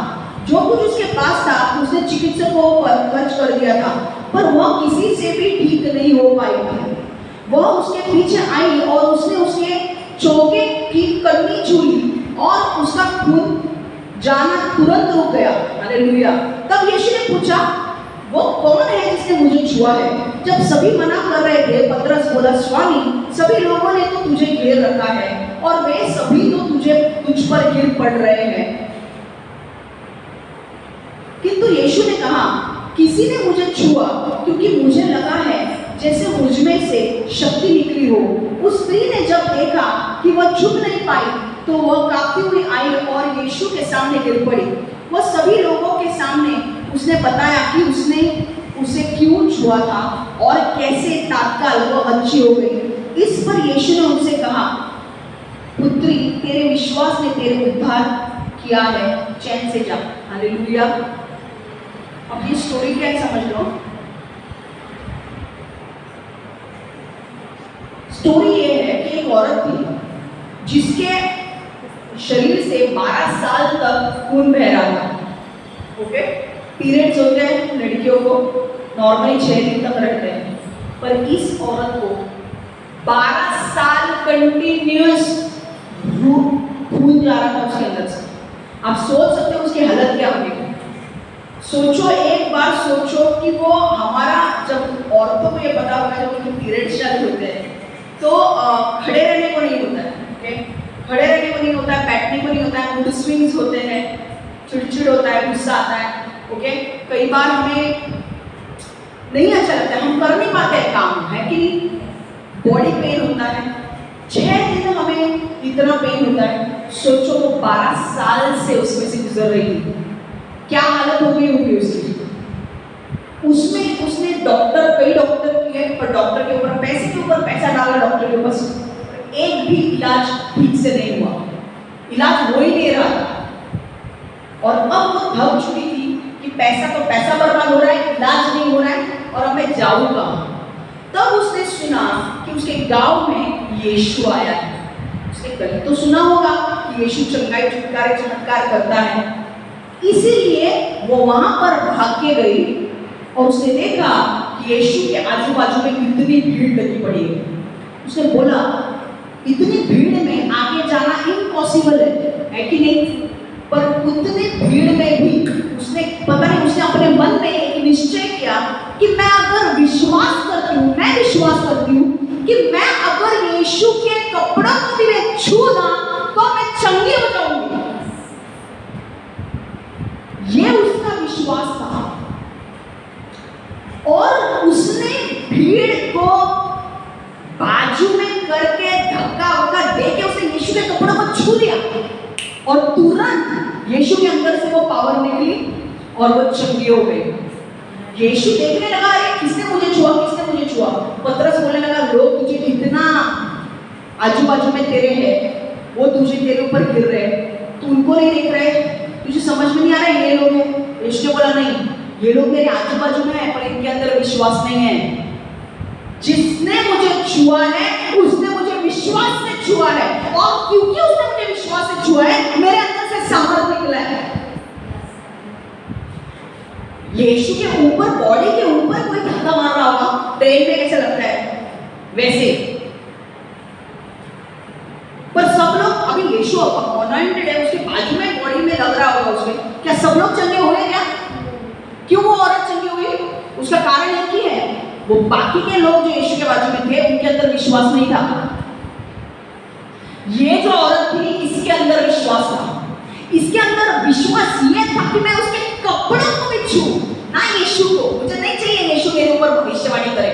जो कुछ उसके पास था उसने चिकित्सकों पर खर्च कर दिया था, पर वह किसी से भी ठीक नहीं हो पाई थी. वह उसके पीछे आई और उसने उसके चौके की कन्नी छुई और उसका खून जाना तुरंत रुक गया. हालेलुया. तब यीशु ने पूछा, "वो कौन है जिसने मुझे छुआ है?" जब सभी मना कर रहे थे, पतरस बोला, "स्वामी, सभी लोगों ने तो तुझे घेर रखा है और वे सभी तो तुझ पर गिर पड़ रहे हैं." किंतु यीशु ने कहा, "किसी ने मुझे छुआ क्योंकि मुझे लगा है जैसे मुझ में से शक्ति निकली हो." उस स्त्री ने जब देखा कि वह छुप नहीं पाई तो वह कांपती हुई आई और यीशु के सामने गिर पड़ी. वह सभी लोगों के सामने उसने बताया कि उसने उसे क्यों छुआ था और कैसे तत्काल वो अच्छी हो गई। इस पर यीशु ने उनसे कहा, पुत्री, तेरे विश्वास ने तेरे उद्धार किया है, चैन से जा। हालेलुया। अब ये स्टोरी क्या है समझ लो। स्टोरी ये है कि एक औरत थी जिसके शरीर से 12 साल तक खून बह रहा था। ओके, पीरियड्स होते हैं लड़कियों को, नॉर्मली 6 दिन तक रहते हैं, पर इस औरत को 12 साल कंटिन्यूअस खून जा रहा था उसके अंदर से। आप सोच सकते हो उसकी हालत क्या होगी। सोचो, एक बार सोचो कि वो हमारा, जब औरतों को ये पता होगा जब उनके पीरियड्स चालू होते हैं तो खड़े रहने को नहीं होता है। ओके, खड़े रहने को नहीं होता है, बैठने को नहीं होता है, मूड स्विंग्स होते हैं, चिड़चिड़ होता है, गुस्सा आता है। ओके, कई बार हमें नहीं अच्छा लगता है, हम कर नहीं पाते हैं काम, है कि नहीं। बॉडी पेन होता है, 6 दिन हमें इतना पेन होता है। सोचो वो 12 साल से उसमें से गुजर रही थी, क्या हालत हो गई होगी उसकी। उसमें उसने कई डॉक्टर किए, पर डॉक्टर के ऊपर पैसा डाला, डॉक्टर के ऊपर एक भी इलाज ठीक से नहीं हुआ, इलाज हो ही नहीं रहा था। और अब वो थक चुकी थी कि पैसा बर्बाद हो रहा है, इलाज नहीं हो रहा है, और अब मैं जाऊँ कहाँ। तब उसने सुना कि उसके गांव में यीशु आया है। उसने कभी तो सुना होगा कि यीशु चंगाई, छुटकारे, चमत्कार करता है, इसीलिए वो वहां पर भाग के गई और उसने देखा कि यीशु के आजू बाजू में कितनी भीड़ लगी पड़ी है। उसने बोला, इतनी भीड़ में आगे जाना इम्पॉसिबल है कि नहीं। पर उतनी भीड़ में भी उसने अपने मन में एक निश्चय किया कि मैं अगर विश्वास करती हूँ कि मैं अगर यीशु के कपड़ों को भी मैं छू ना तो मैं चंगी हो जाऊंगी। ये उसका विश्वास था। और उसने भीड़ को बाजू में करके धक्का देके उसने यीशु के कपड़ों को छू लिया और तुरंत यीशु के अंदर से वो पावर निकली और वो चंगी हो गई। यीशु देखने लगा, किसने मुझे छुआ। पतरस बोलने लगा, लोग तुझे इतना आजू बाजू में तेरे हैं, वो तुझे तेरे ऊपर गिर रहे, तू उनको नहीं देख रहे, तुझे समझ में नहीं आ रहा है ये लोग हैं। यीशु ने बोला, नहीं, ये लोग मेरे आजू बाजू में है पर इनके अंदर विश्वास नहीं है। जिसने मुझे छुआ है उसने मुझे विश्वास से छुआ है, और क्योंकि उसने मुझे विश्वास से छुआ है मेरे अंदर से सामर्थ निकला है। यीशु के ऊपर, बॉडी के ऊपर कोई धक्का मार रहा होगा, ट्रेन में कैसे लगता है वैसे। पर सब लोग, अभी यीशु अनॉइंटेड है, उसके बाजू में बॉडी में लग रहा होगा उसके, क्या सब लोग चंगे हुए क्या? क्यों वो औरत चंगी हुई? उसका कारण एक ही है, वो बाकी के लोग जो यीशु के बाजू में थे उनके अंदर विश्वास नहीं था। ये जो औरत थी इसके अंदर विश्वास था। इसके अंदर विश्वास ये था कि मैं उसके कपड़ों को भी छू, ना यीशु को। मुझे नहीं चाहिए यीशु मेरे ऊपर भविष्यवाणी करे,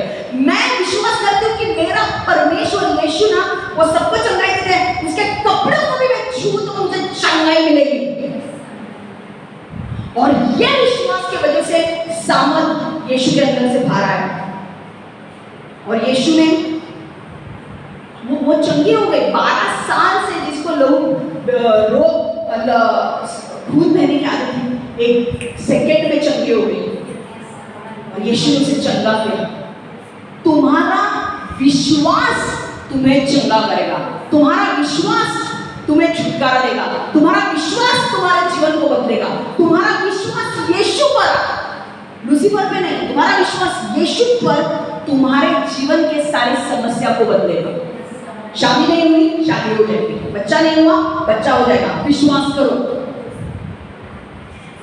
मैं विश्वास करती हूँ कि मेरा परमेश्वर यीशु ना वो सबको चंगाई देते हैं, उसके कपड़ों को भी मैं छू तो मुझे चंगाई मिलेगी। और ये विश्वास की वजह से सामर्थ यीशु के अंदर से बाहर आया और यीशु ने वो चंगी हो गई। 12 साल से जिसको लोग खून बहने की आदत थी, एक सेकेंड में चंगी हो गई और यीशु ने उसे चंगा किया। तुम्हारा विश्वास तुम्हें चंगा करेगा, तुम्हारा विश्वास तुम्हें छुटकारा देगा, तुम्हारा विश्वास तुम्हारे जीवन को बदलेगा। तुम्हारा विश्वास यीशु पर, लूसीफर पे नहीं, तुम्हारा विश्वास यीशु पर तुम्हारे जीवन के सारी समस्या को बदलेगा। शादी नहीं हुई, शादी हो जाएगी, बच्चा नहीं हुआ, बच्चा हो जाएगा। विश्वास करो।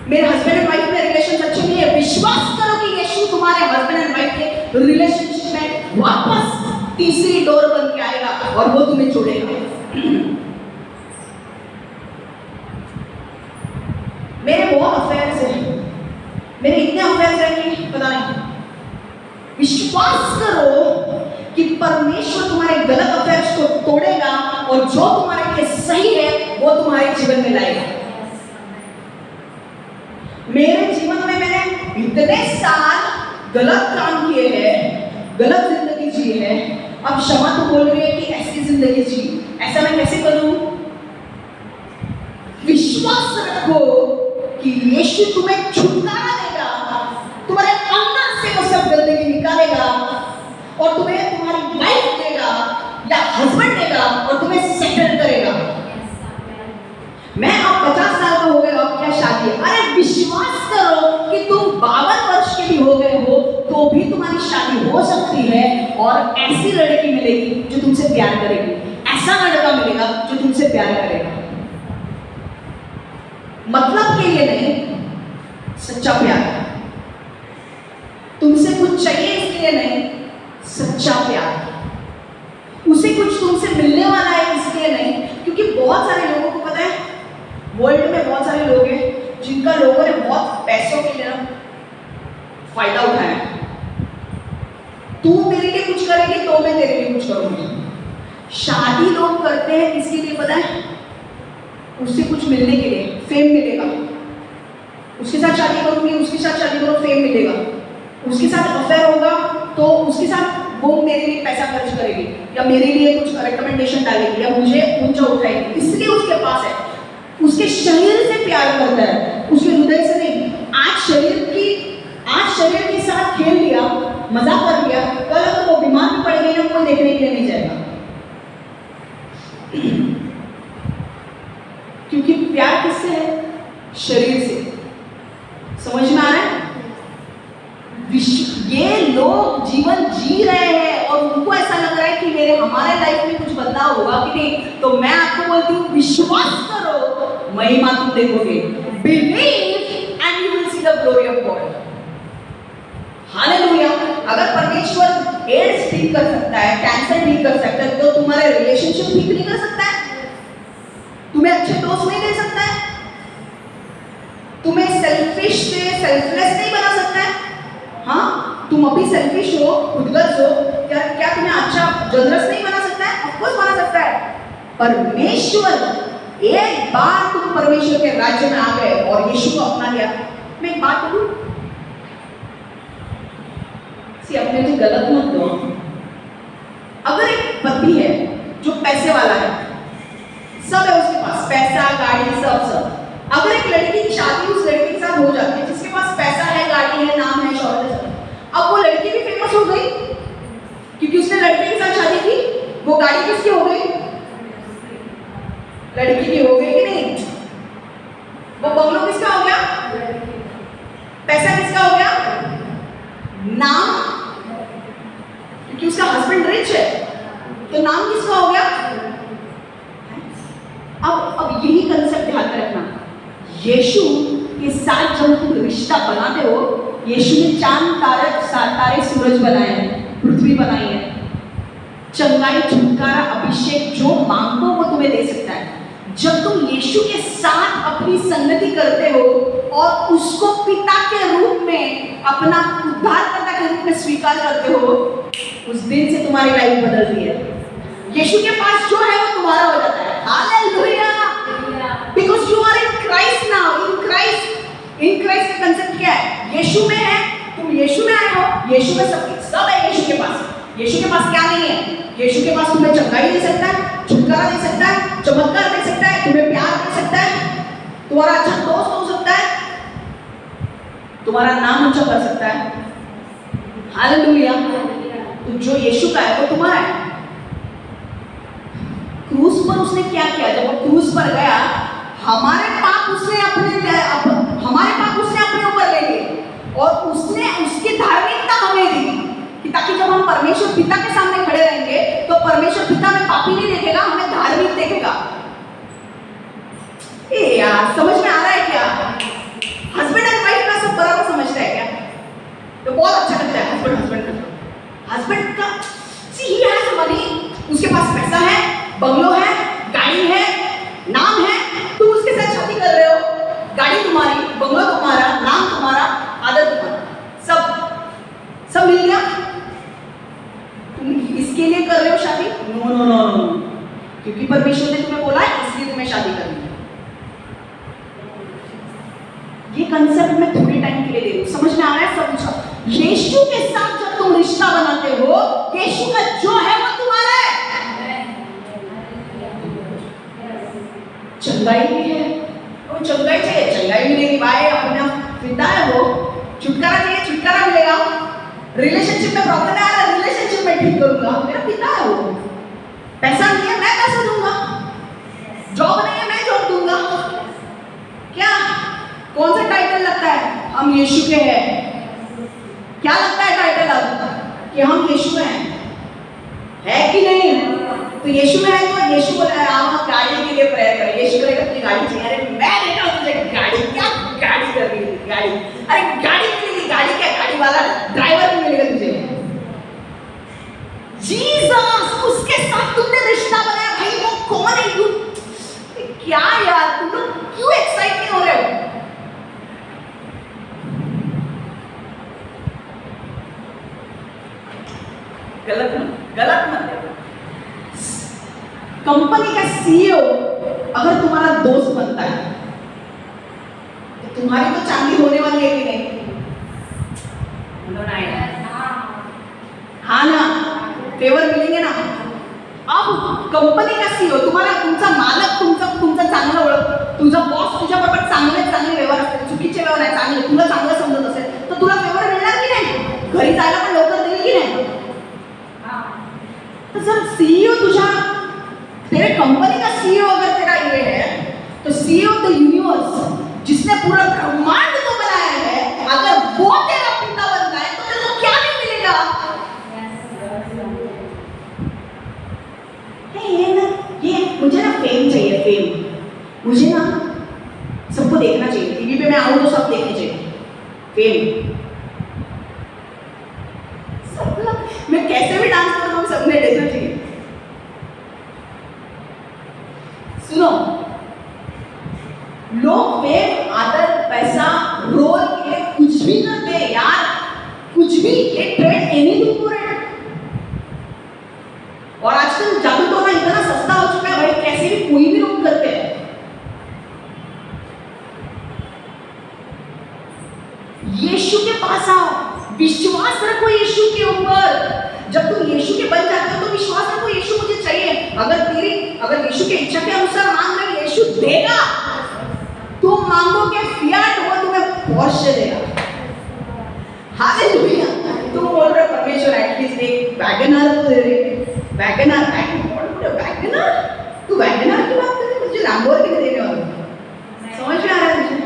मेरे हस्बैंड एंड वाइफ में रिलेशन अच्छे नहीं है, विश्वास करो कि यीशु तुम्हारे हस्बैंड एंड वाइफ के रिलेशनशिप में वापस तीसरी डोर बन के आएगा और वो तुम्हें जोड़ेगा। मेरे बहुत अफेयर्स हैं, मेरे इतने अफेयर्स हैं कि पता नहीं। विश्वास करो कि परमेश्वर तुम्हारे गलत अफेयर्स को तोड़ेगा और जो तुम्हारे लिए सही है वो तुम्हारे जीवन में लाएगा। मेरे जीवन में मैंने इतने साल गलत काम किए हैं, गलत जिंदगी जी है, अब क्षमा तो बोल रही है कि ऐसी जिंदगी जी, ऐसा मैं कैसे करूं? विश्वास रखो कि यीशु तुम्हें छुटकारा देगा, तुम्हारे अंदर से वो सब गंदगी निकालेगा और तुम्हें तुम्हारी वाइफ देगा या हस्बैंड देगा और तुम्हें सेटल करेगा। मैं अब 50 साल का हो गए, अब क्या शादी है? अरे विश्वास करो कि तुम 52 वर्ष के भी हो गए हो तो भी तुम्हारी शादी हो सकती है और ऐसी लड़की मिलेगी जो तुमसे प्यार करेगी, ऐसा लड़का मिलेगा जो तुमसे प्यार करेगा। मतलब के लिए नहीं, सच्चा प्यार। तुमसे कुछ चाहिए इसलिए नहीं, सच्चा प्यार। उसे कुछ तुमसे मिलने वाला है इसलिए नहीं, क्योंकि बहुत सारे लोगों को पता है, वर्ल्ड में बहुत सारे लोग हैं जिनका लोगों ने बहुत पैसों के लिए ना फायदा उठाया। तू मेरे लिए कुछ करेगी तो मैं तेरे लिए कुछ करूंगी। शादी लोग करते हैं इसके लिए, पता है, उससे कुछ मिलने के लिए, फेम मिलेगा, उसके साथ शादी करूंगी, उसके साथ शादी करो, फेम मिलेगा, उसके साथ अफेयर होगा तो उसके साथ वो मेरे लिए पैसा खर्च करेगी या मेरे लिए कुछ रिकमेंडेशन डालेगी या मुझे ऊंचा उठाएगी, इसलिए उसके पास है। उसके शरीर से प्यार करता है, उसके हृदय से नहीं। आज शरीर के साथ खेल लिया, मजाक कर लिया, कल अगर वो बीमार भी पड़ गई ना, कोई देखने के लिए नहीं जाएगा। क्योंकि प्यार किससे है? शरीर से। समझ में आ रहा है? ये लोग जीवन जी रहे हैं और उनको ऐसा लग रहा है कि हमारे लाइफ में कुछ बदलाव होगा कि नहीं। तो मैं आपको बोलती हूँ, विश्वास करो, महिमा तुम देखोगे। Believe and you will see the glory of God. Hallelujah. अगर परमेश्वर एड्स ठीक कर सकता है, कैंसर ठीक कर सकता है, तो तुम्हारे रिलेशनशिप ठीक नहीं कर सकता है? तुम्हें अच्छे दोस्त नहीं दे सकता है? तुम्हें सेल्फिश से सेल्फलेस नहीं बना सकता है? हाँ, तुम अभी सेल्फिश हो, खुदगर्ज हो, क्या तुम्हें अच्छा जनरस नहीं बना सकता है? ऑफ कोर्स बना सकता है। परमेश्वर, एक बार तुम परमेश्वर के राज्य में आ गए और यीशु को अपना लिया। मैं एक बात बोलूं, अपने को गलत मत दो। अगर एक पति है जो पैसे वाला है, सब है उसके पास, पैसा, गाड़ी, सब। अगर एक लड़की की शादी उस लड़के के साथ हो जाती है जिसके पास पैसा है, गाड़ी है, नाम है, शौहरत है, अब वो लड़की भी फेमस हो गई क्योंकि उसने लड़के के साथ शादी की। वो गाड़ी किसकी हो गई? लड़की की हो गई कि नहीं? वो बंगलो किसका हो गया? पैसा किसका हो गया? नाम, क्योंकि उसका हस्बैंड रिच है तो नाम किसका हो गया? अब यही कंसेप्ट ध्यान में रखना। यीशु के साथ जब तुम रिश्ता बनाते हो, यीशु ने चांद, तारे, सूरज बनाए हैं, पृथ्वी बनाई है। चंगाई, छुटकारा, अभिषेक, जो मांगो वो तुम्हें दे सकता है। जब तुम यीशु के साथ अपनी संगति करते हो और उसको पिता के रूप में, अपना उद्धारकर्ता के रूप में स्वीकार करते हो, उस दिन से तुम्हारी लाइफ बदलती है। यीशु के पास जो है वो तुम्हारा हो जाता है। Hallelujah. Because you are in Christ now. In Christ का कंसेप्ट क्या है? यीशु में है, तुम यीशु में आए हो, यीशु में सब है। यीशु के पास क्या नहीं है? यीशु के पास तुम्हें चंगाई दे सकता है, छुटकारा दे सकता है, चमत्कार दे सकता है, तुम्हें प्यार दे सकता है, तुम्हारा अच्छा दोस्त हो सकता है, तुम्हारा नाम ऊंचा कर सकता है। हालेलुया। तो जो यीशु का है वो तुम्हारा है। क्रूस पर उसने क्या किया? जब वो क्रूस पर गया, हमारे पाप उसने अपने ऊपर ले लिए और उसने उसकी धार्मिकता हमें दी कि ताकि जब हम परमेश्वर पिता के सामने खड़े रहेंगे तो परमेश्वर पिता में पापी नहीं देखेगा, हमें धार्मिक देखेगा। यार समझ में आ रहा है क्या? हस्बैंड एंड वाइफ का सब बराबर समझ रहा है क्या? तो बहुत अच्छा लगता है हस्बैंड का सी ही हैज मनी, उसके पास पैसा है, बंगलो है, गाड़ी है, नाम है, तुम उसके साथ शादी कर रहे हो, गाड़ी तुम्हारी, बंगलो तुम्हारा, नाम तुम्हारा, आदत तुम्हारा, सब मिल गया। तुम इसके लिए कर रहे हो शादी? नो, क्योंकि परमेश्वर ने तुम्हें बोला है इसलिए तुम्हें शादी करनी है। ये कंसेप्ट मैं थोड़े टाइम के लिए दे रही हूँ, समझ में आ रहा है सब कुछ? यीशु के साथ जब तुम रिश्ता बनाते हो, यीशु का जो है वो तुम्हारा है। चंगाई भी है, वो चंगाई चाहिए, चंगाई मिलेगी भाई, अपना पिता है वो। छुटकारा चाहिए, छुटकारा मिलेगा। रिलेशनशिप में प्रॉब्लम है, रिलेशनशिप में ठीक करूंगा, मेरा पिता है वो। पैसा नहीं है, मैं पैसा दूंगा। जॉब नहीं है, मैं जॉब दूंगा। क्या कौन सा टाइटल लगता है? हम यीशु के हैं। क्या लगता है टाइटल अब कि हम यीशु में हैं? है कि नहीं? तो यीशु में है तो यीशु बोला है आप गाड़ी के लिए प्रेयर करें। यीशु बोलेगा तुझे गाड़ी चाहिए, अरे मैं देता हूं तुझे गाड़ी। क्या गाड़ी कर रही है? गाड़ी, अरे गाड़ी मिलेगी। गाड़ी क्या, गाड़ी वाला ड्राइवर भी मिलेगा तुझे। जीसस, उसके साथ तुमने रिश्ता बनाया भाई। वो कौन है? यू क्या यार, तुम लोग क्यों एक्साइट नहीं हो रहे हो? गलत मत। कंपनी का सीईओ अगर तुम्हारा दोस्त बनता है तो तुम्हारी तो चांदी होने वाली है कि नहीं? हाँ ना, फेवर मिलेंगे ना। अब कंपनी का सीईओ तुम्हारा, तुमचा मालक तुमचा चांगला ओळख, तुझा बॉस तुझ्याबरोबर चांगले व्यवहार असतात, चुकीचे व्यवहार नाही, चांगले तुला चांगलं समजत असेल तर तुला फेवर मिळणार की नाही? घरी जायला पण लवकर देईल की नाही? तो जर सीईओ तुझा, तेरे कंपनी का सीईओ अगर तेरा ये है, तो सीईओ ऑफ द यूनिवर्स, जिसने पूरा ब्रह्मांड को बनाया है, अगर वो तेरा पिता बनता है तो तेरे को क्या नहीं मिलेगा? ये मुझे ना फेम चाहिए, फेम मुझे ना सबको देखना चाहिए, टीवी पे मैं आऊं तो सब देखने चाहिए। फेम, मैं कैसे भी डांस करूं हम सबने देखना चाहिए। सुनो, लोग फेम, आदर, पैसा, रोल के लिए कुछ भी करते हैं यार, कुछ भी। ये ट्रेंड एनीथिंग फॉर इट। और आजकल जादू टोना इतना सस्ता हो चुका है भाई, कैसे भी कोई भी लोग करते हैं। यीशु के पास आओ, विश्वास रखो यीशु के ऊपर। जब तुम यीशु के बन जाते हो तो विश्वास रखो यीशु मुझे चाहिए। अगर यीशु की इच्छा के अनुसार मांग रहे हो, यीशु देगा। तुम मांगोगे फियाट, वो तुम्हें पोर्शे देगा। हालेलुया। तुम बोल रहे परमेश्वर एटलीस्ट एक वैगनर तो दे दे। वैगनर तू वैगनर की बात कर रही है, मुझे लैम्बोर्गिनी देने वाला। समझ में आ रहा है तुझे?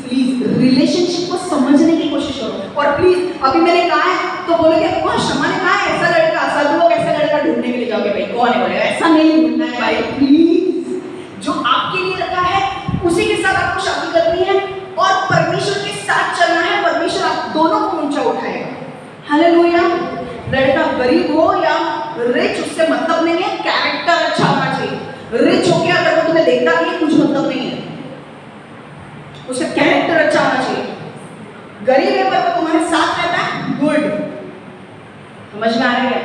प्लीज रिलेशनशिप को समझने की कोशिश करो। और प्लीज अभी मैंने कहा है तो बोलोगे वो शमा ने कहा है ऐसा लड़का, सब लोग ऐसा लड़का ढूंढने के लिए जाओगे भाई, कौन है बोलेगा? ऐसा नहीं ढूंढना है भाई। प्लीज जो आपके लिए रखा है उसी के साथ आपको शादी करनी है और परमेश्वर के साथ चलना है। परमेश्वर आप दोनों को ऊंचा उठाएगा। हालेलुया। लड़का गरीब हो या रिच, उससे मतलब नहीं है, कैरेक्टर अच्छा होना चाहिए। रिच हो गया अगर वो तुम्हें देखता नहीं है, कुछ मतलब नहीं है, उसका कैरेक्टर अच्छा होना चाहिए। गरीब है पर वो तुम्हारे साथ रहता है, गुड। समझ में आ रहा है?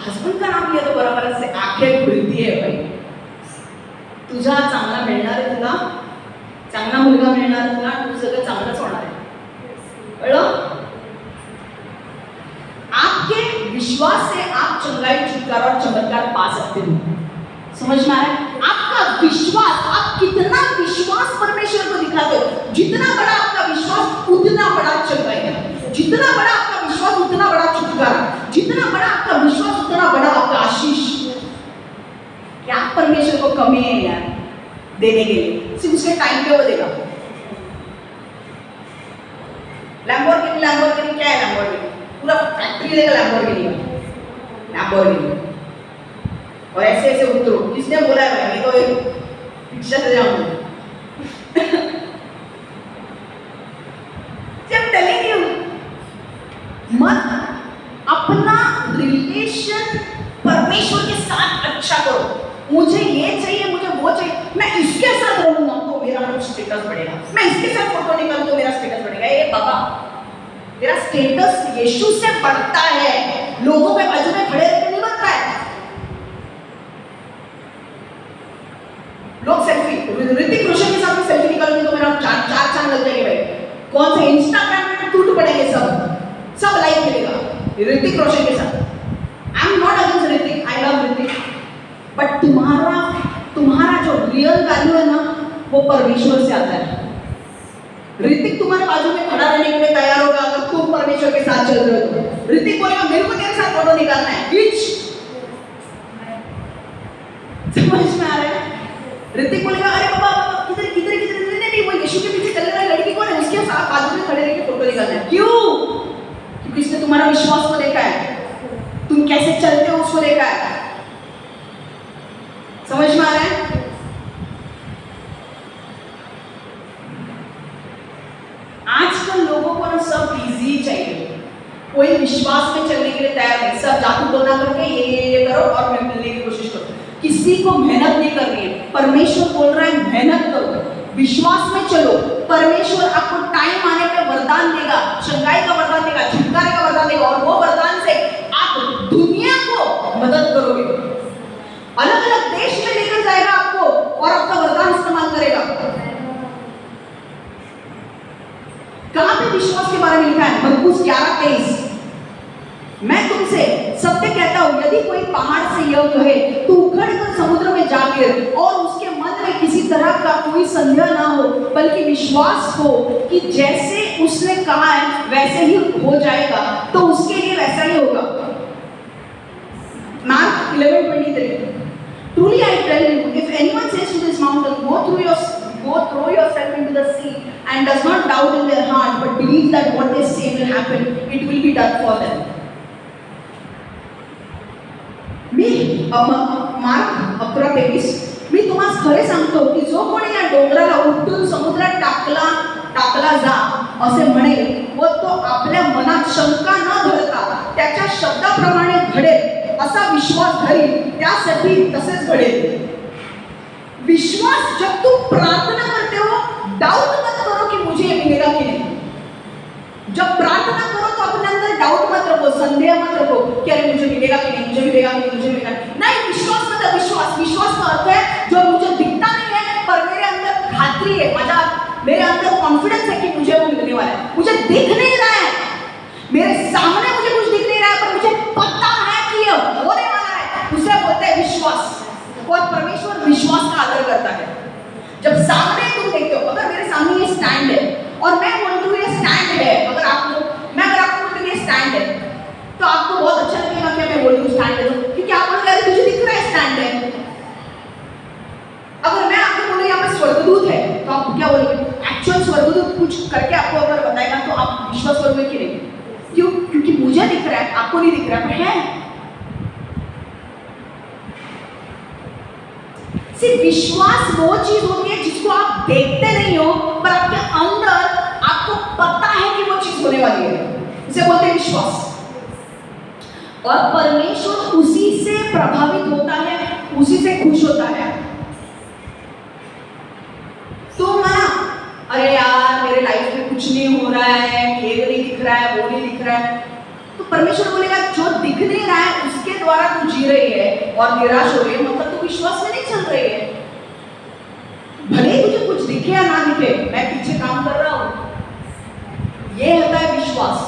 हस्बंड का नाम लिया तो बरोबर से आंखें खुलती है भाई। तुझा चांगला मिळणार आहे, तुला चांगला मुलगा मिळणार आहे, तुला तुझं सगळं चांगलंच होणार आहे। कळलं? आपके विश्वास से आप चंगाई, छुटकारा और चमत्कार पा सकते हो। समझ में आ रहा है? आपका विश्वास, आप कितना विश्वास परमेश्वर को दिखाते हो, जितना बड़ा आपका विश्वास उतना बड़ा चंगाई है, जितना बड़ा आपका विश्वास उतना बड़ा छुटकारा, जितना बड़ा आपका विश्वास उतना बड़ा आपका आशीष। क्या परमेश्वर को कमी है यार देने के लिए? सिर्फ उसके टाइम पे वो देगा। लैम्बोर्गिनी क्या है? लैम्बोर्गिनी पूरा फैक्ट्री लेगा लैम्बोर्गिनी। और ऐसे ऐसे उतरो। किसने बोला है भाई? मैं तो एक रिक्शा से जाऊंगा। जब टेलिंग यू मत अपना रिलेशन परमेश्वर के साथ अच्छा करो। मुझे ये चाहिए, मुझे वो चाहिए, मैं इसके साथ रहूंगा तो मेरा स्टेटस बढ़ेगा, मैं इसके साथ फोटो निकालूं तो मेरा स्टेटस बढ़ेगा। ये बाबा, मेरा स्टेटस यीशु से बढ़ता है, लोगों के बाजू में खड़े रहकर नहीं बढ़ता है। सेल्फी, ऋतिक रोशन के साथ में सेल्फी निकालूंगी तो मेरा चार चांद लग जाएंगे भाई। कौन से इंस्टाग्राम में टूट पड़ेंगे, सब लाइक मिलेगा ऋतिक रोशन के साथ। I am not against Hrithik, I love Hrithik, but तुम्हारा जो रियल वैल्यू है ना वो परमेश्वर से आता है। ऋतिक तुम्हारे बाजू में खड़ा रहने के लिए तैयार होगा अगर तुम परमेश्वर के साथ चल रहे हो तो। ऋतिक बोलेगा मेरे को तेरे साथ फोटो निकालना है, समझ में आ रहा है? ऋतिक बोलेगा अरे बाबा किधर किधर किधर, नहीं वो यीशु के पीछे चलने वाली लड़की कौन है, उसके साथ बाजू में खड़े रह के फोटो निकालना है। क्यों? क्योंकि इसने तुम्हारा विश्वास को देखा है, तुम कैसे चलते हो उसको देखा है। समझ में आ रहा है? आजकल लोगों को ना सब इजी चाहिए, कोई विश्वास में चलने के लिए तैयार नहीं। सब जादू टोना करके ये करो और मिलने की कोशिश करो, किसी को मेहनत नहीं करनी है। परमेश्वर बोल रहा है मेहनत करो, विश्वास में चलो। परमेश्वर आपको टाइम आने पे वरदान देगा, शंगाई का वरदान देगा, छुटकारे का वरदान देगा, और वो वरदान से आप दुनिया को मदद करोगे। अलग अलग देश में लेकर जाएगा आपको और आपका वरदान इस्तेमाल करेगा। कहां पे विश्वास के बारे में लिखा है? मरकुस 11:23। मैं तुमसे सत्य कहता हूं, यदि कोई पहाड़ से यह कहे तू उखड़कर समुद्र में जा गिर, और उसके मन में किसी तरह का कोई संदेह ना हो, बल्कि विश्वास हो कि जैसे उसने कहा है वैसे ही हो जाएगा, तो उसके लिए वैसा ही होगा। Mark 11:23। Truly I tell you, if anyone says to this mountain, go throw yourself into the sea, and does not doubt in their heart, but believes that what they say will happen, it will be done for them. Mark 11:23. मी तुम्हाला खरे सांगतो की जो कोणी या डोंगराला उठून समुद्रात टाकला जा असे म्हणेल, व तो आपल्या मनात शंका न धरता त्याच्या शब्दाप्रमाणे घडेल असा विश्वास धरील, त्यासाठी तसेच घडेल। विश्वास, जब तुम प्रार्थना करते हो डाउट मत करो कि मुझे मिलेगा कि नहीं। जब प्रार्थना करो तो अपने अंदर डाउट मत रखो, संदेह मत रखो कि अरे मुझे मिलेगा कि नहीं, मुझे मिलेगा कि नहीं, मुझे मिलेगा नहीं। विश्वास मतलब विश्वास का अर्थ है जो मुझे दिखता नहीं है पर मेरे अंदर खात्री है, मेरे अंदर कॉन्फिडेंस है कि मुझे वो मिलने वाला है। मुझे दिख नहीं रहा है, मेरे सामने मुझे कुछ दिख नहीं रहा है, पर मुझे पता है कि ये होने वाला है, उसे बोलते हैं विश्वास। और परमेश्वर विश्वास का आदर करता है। जब सामने तुम देखते हो, अगर मेरे सामने ये स्टैंड है और मैं बोलती हूँ ये स्टैंड है, अगर आपको बोलती हूँ ये स्टैंड है, तो आपको बहुत अच्छा लगेगा कि मैं बोल रही हूँ स्टैंड है, क्योंकि आप बोलोगे अरे तुझे दिख रहा है स्टैंड है। अगर मैं आपको बोलूँ यहाँ पे स्वर्गदूत है, तो आप क्या बोलोगे? एक्चुअल स्वर्गदूत कुछ करके आपको अगर बताएगा तो आप विश्वास करोगे कि नहीं? क्यों? क्योंकि मुझे दिख रहा है, आपको नहीं दिख रहा है। सिर्फ विश्वास वो चीज होती है जिसको आप देखते नहीं हो, पर आपके अंदर आपको पता है कि वो चीज होने वाली है, इसे बोलते हैं विश्वास। और परमेश्वर उसी से प्रभावित होता है, उसी से खुश होता है। तो ना अरे यार मेरे लाइफ में कुछ नहीं हो रहा है, ये नहीं दिख रहा है, वो नहीं दिख रहा है, तो परमेश्वर बोलेगा जो दिख नहीं रहा है उसके द्वारा तू जी रही है और निराश हो रही है, मतलब तू विश्वास में नहीं चल रही है। भले ही तुझे कुछ दिखे या ना दिखे, मैं पीछे काम कर रहा हूं, ये होता है विश्वास।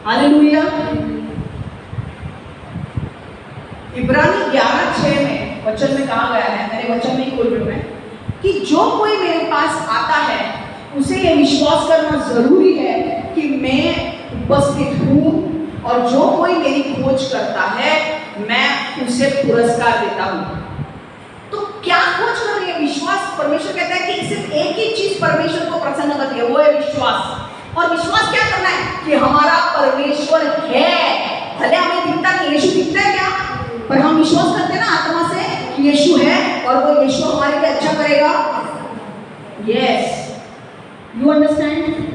हालेलुया। इब्रानी 11:6 में वचन में कहा गया है, मेरे वचन में ही बोल रही हूं मैं, कि जो कोई मेरे पास आता है उसे ये विश्वास करना जरूरी है कि मैं उपस्थित हूं, और जो कोई मेरी खोज करता है मैं उसे पुरस्कार देता हूं। तो क्या खोज कर रही है? विश्वास। परमेश्वर कहता है कि सिर्फ एक ही चीज परमेश्वर को प्रसन्न करती है, वो है विश्वास। और विश्वास क्या करना है? कि हमारा परमेश्वर है। भले हमें दिखता नहीं, यीशु दिखता है क्या, पर हम विश्वास करते हैं ना आत्मा से कि यीशु है और वो यीशु हमारे लिए अच्छा करेगा। Yes, you understand?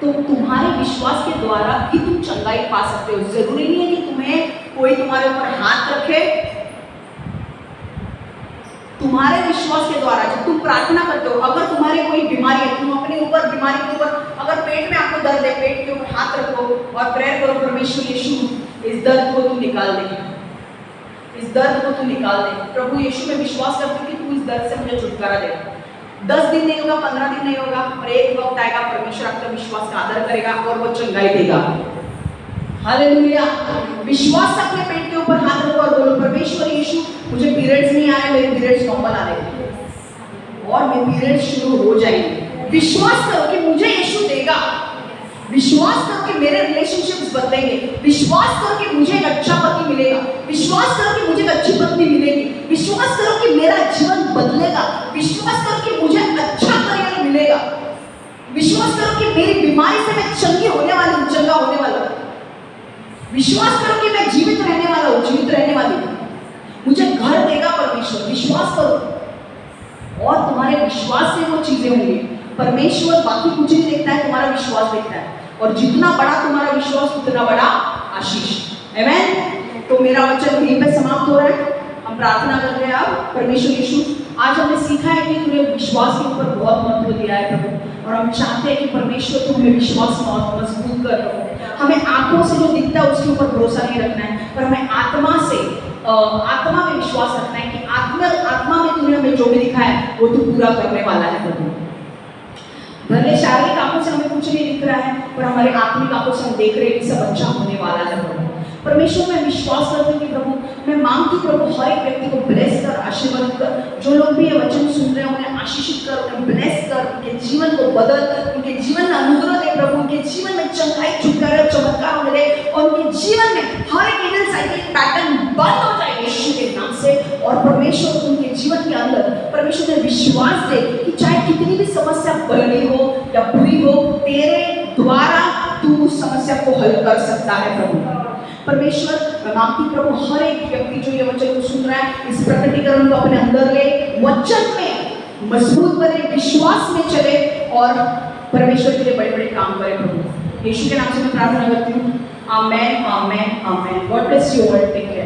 तो तुम्हारे विश्वास के द्वारा भी तुम चंगाई पा सकते हो। जरूरी नहीं है कि तुम्हें कोई तुम्हारे ऊपर हाथ रखे। तुम्हारे विश्वास के द्वारा जब तुम प्रार्थना करते हो, अगर तुम्हारे कोई बीमारी है, तुम अपने ऊपर बीमारी के ऊपर, अगर पेट में आपको दर्द है, पेट के ऊपर हाथ रखो और प्रेयर करो, परमेश्वर यीशु इस दर्द को तुम निकाल दे, दर्द को तू निकाल दे। प्रभु यीशु में विश्वास करती हूँ कि तू इस दर्द से मुझे छुटकारा दे। 10 दिन नहीं होगा, 15 दिन नहीं होगा, पर एक वक्त आएगा परमेश्वर आपका विश्वास का आदर करेगा और वो चंगाई देगा। हालेलुया। विश्वास से अपने पेट के ऊपर हाथ रखो और बोलो, परमेश्वर यीशु मुझे पीरियड्स नहीं आ रहे, मेरे पीरियड्स नॉर्मल आ रहे और मेरे पीरियड्स शुरू हो जाएंगे। विश्वास करो कि मुझे यीशु देगा। विश्वास करो कि मेरे रिलेशनशिप्स बदलेंगे। विश्वास करो कि मुझे एक अच्छा पति मिलेगा। विश्वास करो कि मुझे एक अच्छी पत्नी मिलेगी। विश्वास करो कि मेरा जीवन बदलेगा। विश्वास करो कि मुझे अच्छा करियर मिलेगा। विश्वास करो कि मेरी बीमारी से मैं चंगी होने वाली हूँ, चंगा होने वाला हूँ। विश्वास करो कि मैं जीवित रहने वाला हूँ, जीवित रहने वाली हूँ। मुझे घर देगा परमेश्वर। विश्वास करो और तुम्हारे विश्वास से वो चीजें होंगी। परमेश्वर बाकी कुछ नहीं देखता है, तुम्हारा विश्वास देखता है, और जितना बड़ा तुम्हारा विश्वास उतना बड़ा आशीष। आमीन। तो मेरा वचन यहीं पे समाप्त हो रहा है। हम प्रार्थना कर रहे हैं। अब परमेश्वर यीशु, आज हमने सीखा है कि तूने विश्वास के ऊपर बहुत महत्व दिया है प्रभु, और हम चाहते हैं कि परमेश्वर तू हमें विश्वास में और मजबूत कर रहो। हमें आंखों से जो दिखता है उसके ऊपर भरोसा नहीं रखना है, पर हमें आत्मा से आत्मा में विश्वास रखना है कि आत्मा में तूने हमें जो भी दिखाया है वो तू पूरा करने वाला है प्रभु। भले शारीरिक आंखों से हमें कुछ नहीं दिख रहा है, पर हमारे आत्मिक आंखों से हम देख रहे हैं कि सब अच्छा होने वाला है प्रभु। परमेश्वर मैं विश्वास करती हूँ कि प्रभु, मैं मांगती हूँ प्रभु हर एक व्यक्ति को ब्लेस कर, आशीर्वाद कर। जो लोग भी ये वचन सुन रहे हैं उन्हें आशीषित कर, उन्हें ब्लेस कर, उनके जीवन को बदल, उनके जीवन में अनुग्रह दे प्रभु, उनके जीवन में चंगाई, छुटकारा, चमत्कार मिले, और उनके जीवन में हर एक इविल साइकिल पैटर्न बंद हो जाए यीशु के नाम से। और परमेश्वर उनके जीवन के अंदर परमेश्वर ने विश्वास दे कि चाहे कितनी भी समस्या बड़ी हो या बुरी हो, तेरे द्वारा तू उस समस्या को हल कर सकता है प्रभु। परमेश्वर मैं मांगती प्रभु हर एक व्यक्ति जो ये वचन को सुन रहा है, इस प्रकटीकरण को अपने अंदर ले, वचन में मजबूत बने, विश्वास में चले और परमेश्वर के लिए बड़े बड़े काम करे प्रभु। यीशु के नाम से मैं प्रार्थना करती हूँ। Amen, amen, amen. God bless you all. Take care.